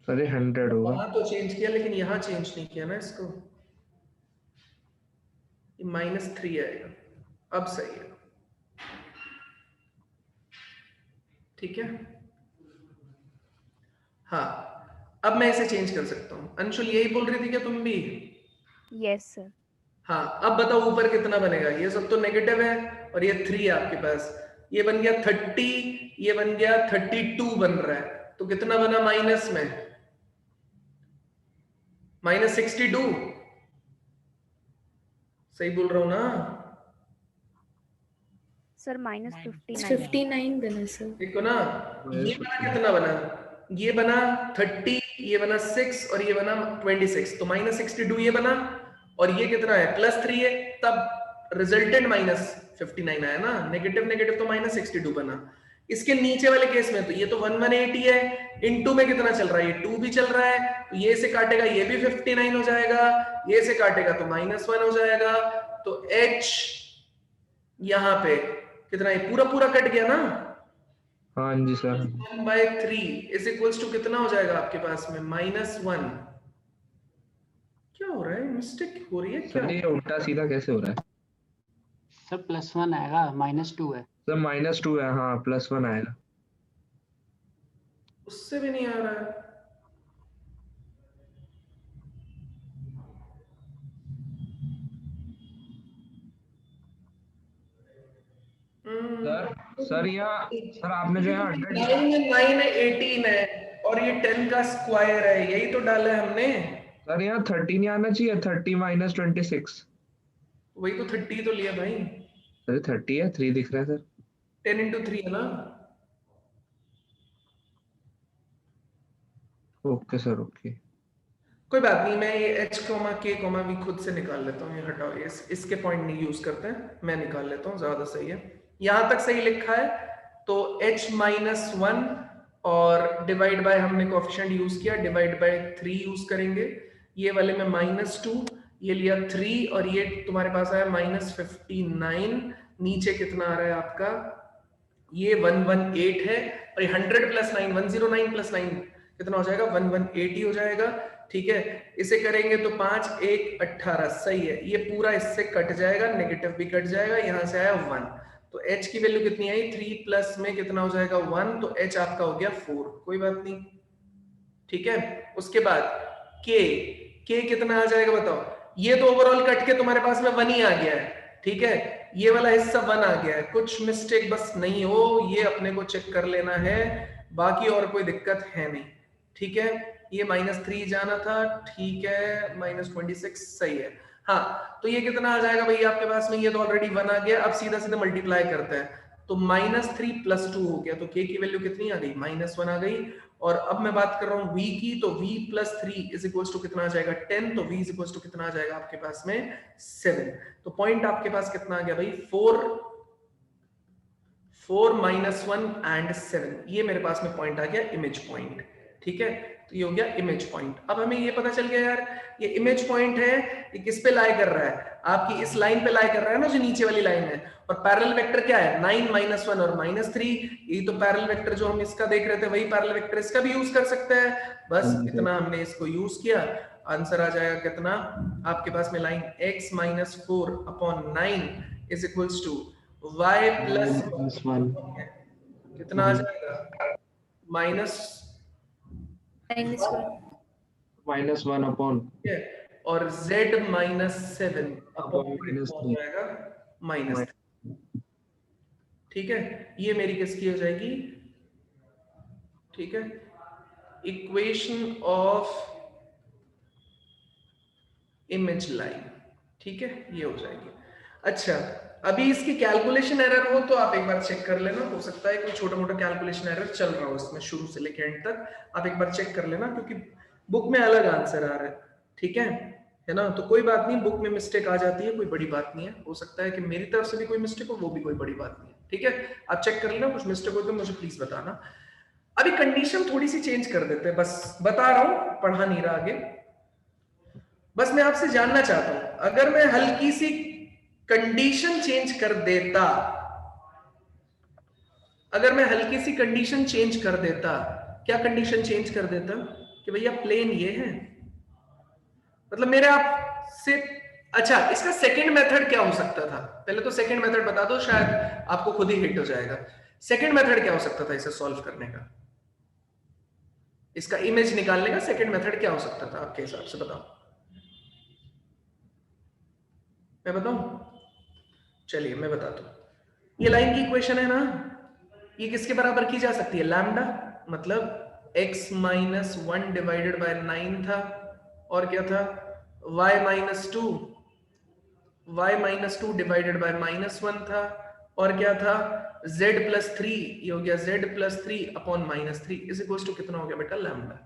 सर ये 100 होगा। वहां तो चेंज किया लेकिन यहाँ चेंज नहीं किया ना इसको, ये -3 आएगा, अब सही है। ठीक है, हाँ अब मैं इसे चेंज कर सकता हूँ। अंशुल यही बोल रही थी क्या तुम भी? Yes sir. हाँ, अब बताओ ऊपर कितना बनेगा? ये सब तो नेगेटिव है और ये 3 है आपके पास, ये बन गया 30, ये बन गया 32 बन रहा है, तो कितना बना माइनस में? -62, सही बोल रहा हूँ ना? सर -59। 59 बना सर। देखो ना, ये बना कितना बना? ये बना 30, ये बना 6 और ये बना 26, तो -62 ये बना, और ये कितना है? +3 है, तब रिजल्टेंट -59 आया ना। नेगेटिव नेगेटिव तो -62 बना। इसके नीचे वाले केस में तो ये तो 180 है, इनटू में कितना चल रहा है? ये 2 भी चल रहा है, तो ये से काटेगा ये भी 59 हो जाएगा, ये से काटेगा तो -1 हो जाएगा, तो h यहाँ पे कितना है? पूरा पूरा कट गया ना। हाँ जी सर। 1/3 इज इक्वल्स टू कितना हो जाएगा आपके पास में? -1। क्या हो रहा है? मिस्टेक हो रही है क्या? सर ये उल्टा सीधा कैसे हो रहा है? सर +1 आएगा, -2 है। सर -2 है, हाँ +1 आएगा। उससे भी नहीं आ रहा है। सर यहाँ सर आपने जो यहाँ 100 9 है, 18 है और ये 10 का स्क्वायर है, यही तो डाला है हमने। सर यहाँ 30 नहीं आना चाहिए, 30 - 26। वही तो 30 तो लिया भाई, सर 30 है, 3 दिख रहा है सर। 10 इंटू 3 है ना। Okay sir, okay. कोई बात नहीं, मैं ये h, k, v खुद से निकाल लेता हूँ। ये हटाओ, इसके पॉइंट नहीं यूज करते हैं, मैं निकाल लेता हूँ, ज्यादा सही है। यहां तक सही लिखा है, तो h -1 और डिवाइड बाय हमने कोएफिशिएंट यूज किया, डिवाइड बाय 3 यूज करेंगे। ये वाले में -2, ये लिया 3 और ये तुम्हारे पास आया -59। नीचे कितना आ रहा है आपका? ये 118 है और ये 100 + 9 109 + 9 कितना हो जाएगा? 118 हो जाएगा। ठीक है, इसे करेंगे तो 5 1 18 सही है। ये पूरा इससे कट जाएगा, नेगेटिव भी कट जाएगा, यहां से आया 1, तो h की वैल्यू कितनी आई? 3 प्लस में कितना हो जाएगा? 1, तो h आपका हो गया 4। कोई बात नहीं, ठीक है। उसके बाद k कितना आ जाएगा बताओ? ये तो ओवरऑल कट के तुम्हारे पास में 1 ही आ गया है, ठीक है। ये वाला हिस्सा 1 आ गया है, कुछ मिस्टेक बस नहीं हो, ये अपने को चेक कर लेना है, बाकी और कोई दिक्कत है नहीं, ठीक है। ये -3 जाना था, ठीक है, -26 सही है। हाँ, तो ये कितना आ जाएगा भाई आपके पास में? ये तो ऑलरेडी 1 आ गया, अब सीधा सीधा मल्टीप्लाई करते हैं, तो -3 + 2 हो गया, तो k की वैल्यू कितनी आ गई? -1 आ गई। और अब मैं बात कर रहा हूँ v की, तो v + 3 इज इक्वल्स टू कितना आ जाएगा? 10, तो v इज इक्वल्स टू कितना आ जाएगा आपके पास में? 7। तो पॉइंट आपके पास कितना आ गया भाई? 4 -1 एंड 7, ये मेरे पास में पॉइंट आ गया, इमेज पॉइंट, ठीक है। तो ये हो गया इमेज पॉइंट। अब हमें ये पता चल गया यार, ये इमेज पॉइंट है, ये किस पे लाई कर रहा है? आपकी इस लाइन पे लाई कर रहा है ना, जो नीचे वाली लाइन है। और पैरेलल वेक्टर क्या है? 9 -1 और -3, यही तो पैरेलल वेक्टर जो हम इसका देख रहे थे, वही पैरेलल वेक्टर इसका भी यूज कर सकते हैं। बस इतना हमने इसको यूज किया, आंसर आ जाएगा कितना आपके पास में? Line x - 4/9 is equals to y + 1 कितना आ जाएगा? -1 -1 और z -7 हो जाएगा -3, ठीक है। ये मेरी किसकी हो जाएगी? ठीक है, इक्वेशन ऑफ इमेज लाइन, ठीक है, ये हो जाएगी। अच्छा, अभी इसकी कैलकुलेशन एरर हो तो आप एक बार चेक कर लेना, हो सकता है कोई छोटा मोटा कैलकुलेशन एरर चल रहा हो इसमें शुरू से लेकर एंड तक, आप एक बार चेक कर लेना, क्योंकि बुक में अलग आंसर आ रहा है, ठीक है ना। तो कोई बात नहीं, बुक में मिस्टेक आ जाती है, कोई बड़ी बात नहीं है, हो सकता है कि मेरी तरफ से भी कोई मिस्टेक हो, वो भी कोई बड़ी बात नहीं है, ठीक है। आप चेक कर लेना, कुछ मिस्टेक हो तो मुझे प्लीज बताना। अभी कंडीशन थोड़ी सी चेंज कर देते हैं, बस बता रहा हूं, पढ़ा नहीं रहा आगे, बस मैं आपसे जानना चाहता हूं, अगर मैं हल्की सी कंडीशन चेंज कर देता, अगर मैं हल्की सी कंडीशन चेंज कर देता, क्या कंडीशन चेंज कर देता कि भैया प्लेन ये है, मतलब मेरे आपसे, अच्छा इसका सेकंड मेथड क्या हो सकता था, पहले तो सेकंड मेथड बता दो, शायद आपको खुद ही हिट हो जाएगा। सेकंड मेथड क्या हो सकता था इसे सॉल्व करने का, इसका इमेज निकालने का सेकंड मेथड क्या हो सकता था आपके हिसाब से, बताओ, मैं बताऊं? चलिए मैं बताता हूं। ये लाइन की इक्वेशन है ना, ये किसके बराबर की जा सकती है, लैम्डा, मतलब x माइनस 1 डिवाइडेड बाय 9 था, और क्या था y माइनस 2 डिवाइडेड बाय -1 था, और क्या था z प्लस 3, ये हो गया z plus 3 upon -3 is equal to कितना हो गया बेटा, लैम्डा।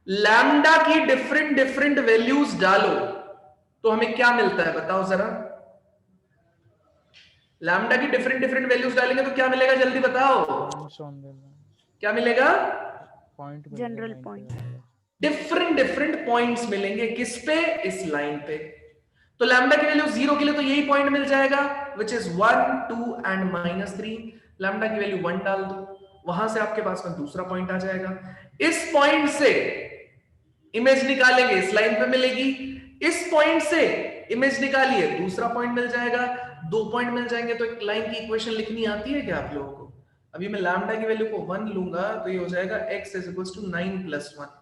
लैम्डा की डिफरेंट डिफरेंट वैल्यूज डालो तो हमें क्या मिलता है बताओ जरा, लैम्डा की डिफरेंट डिफरेंट वैल्यूज डालेंगे तो क्या मिलेगा, जल्दी बताओ, क्या मिलेगा, point general point. Different different points मिलेंगे, किस पे, इस लाइन पे। तो लैम्डा की वैल्यू 0 के लिए तो यही पॉइंट मिल जाएगा, विच इज 1 2 एंड -3। लैम्डा की वैल्यू 1 डाल दो, वहां से आपके पास में दूसरा पॉइंट आ जाएगा, इस पॉइंट से इमेज निकालेंगे, इस लाइन पे मिलेगी, इस पॉइंट से इमेज निकालिए, दूसरा पॉइंट मिल जाएगा, 2 पॉइंट मिल जाएंगे। तो एक लाइन की इक्वेशन लिखनी आती है क्या आप लोगों को? अभी मैं लैम्डा की वैल्यू को 1 लूंगा तो ये हो जाएगा x is equals to 9 plus 1,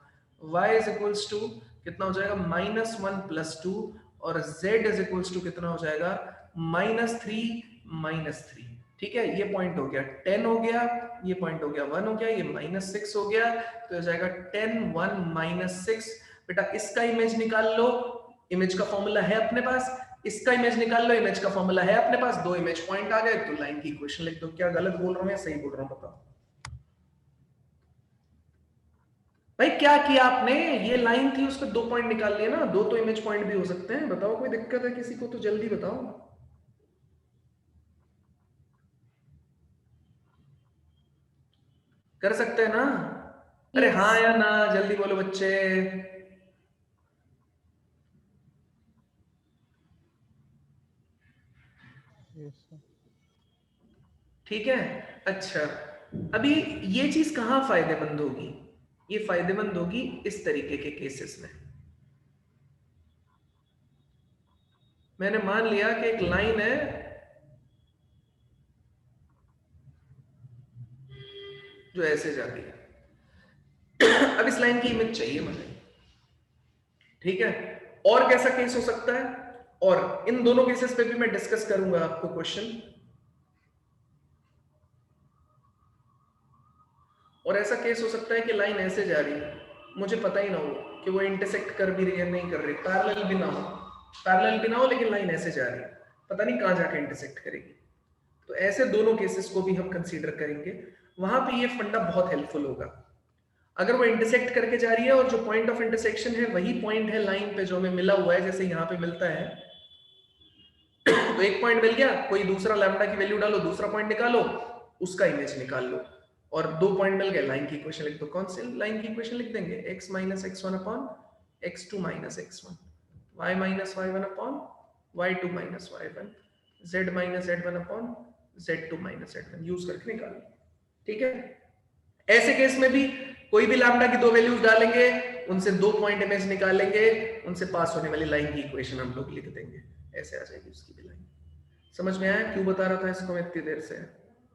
y is equals to कितना हो जाएगा -1 प्लस 2, और z इज इक्वल्स टू कितना हो जाएगा -3 ठीक है। ये पॉइंट हो गया 10 हो गया, ये पॉइंट हो गया 1 हो गया, ये -6 हो गया, तो हो जाएगा 10 1 -6। बेटा इसका इमेज निकाल लो, इमेज का फॉर्मूला है अपने पास, इसका इमेज निकाल लो, इमेज का फॉर्मूला है अपने पास, 2 इमेज पॉइंट आ गए, तो लाइन की इक्वेशन लिख दो। क्या गलत बोल रहा हूं या सही बोल रहा हूं बताओ भाई, क्या किया आपने? ये लाइन थी, उसके 2 पॉइंट निकाल लिए ना, 2 तो इमेज पॉइंट भी हो सकते हैं। बताओ कोई दिक्कत है किसी को तो जल्दी बताओ। कर सकते हैं ना? अरे Yes. हाँ या ना, जल्दी बोलो बच्चे। ठीक है। अच्छा, अभी ये चीज कहां फायदेमंद होगी? ये फायदेमंद होगी इस तरीके के केसेस में। मैंने मान लिया कि एक लाइन है, जो ऐसे जाती है। अब इस लाइन की इमेज चाहिए मुझे, ठीक है। और कैसा केस हो सकता है, और इन दोनों केसेस पे भी मैं डिस्कस करूंगा आपको क्वेश्चन। और ऐसा केस हो सकता है कि लाइन ऐसे जा रही है, मुझे पता ही ना हो कि वो इंटरसेक्ट कर भी रही है नहीं कर रही, पैरेलल भी ना हो, पैरेलल भी ना हो, लेकिन लाइन ऐसे जा रही है, पता नहीं कहां जाके इंटरसेक्ट करेगी। तो ऐसे दोनों केसेस को भी हम कंसीडर करेंगे, वहां पे ये फंडा बहुत हेल्पफुल होगा। अगर वो इंटरसेक्ट करके जा रही है और जो पॉइंट ऑफ इंटरसेक्शन है वही पॉइंट है लाइन पे जो हमें मिला हुआ है, जैसे यहाँ पे मिलता है, तो एक पॉइंट मिल गया, कोई दूसरा लैम्डा की वैल्यू डालो, दूसरा पॉइंट निकालो, उसका इमेज निकाल लो, और 2 पॉइंट मिल गए, लाइन की इक्वेशन लिख दो। कौन सी लाइन की इक्वेशन लिख देंगे? x minus x1 upon x2 minus x1, y minus y1 upon y2 minus y1, z minus z1 upon z2 minus z1 use करके निकालो। ठीक है। ऐसे केस में भी कोई भी लैम्डा की 2 वैल्यूज डालेंगे, उनसे 2 पॉइंट इमेज निकालेंगे, उनसे पास होने वाली लाइन की इक्वेशन हम लोग लिख देंगे, ऐसे आ जाएगी उसकी भी लाइन। समझ में आया क्यों बता रहा था इसको मैं इतनी देर से?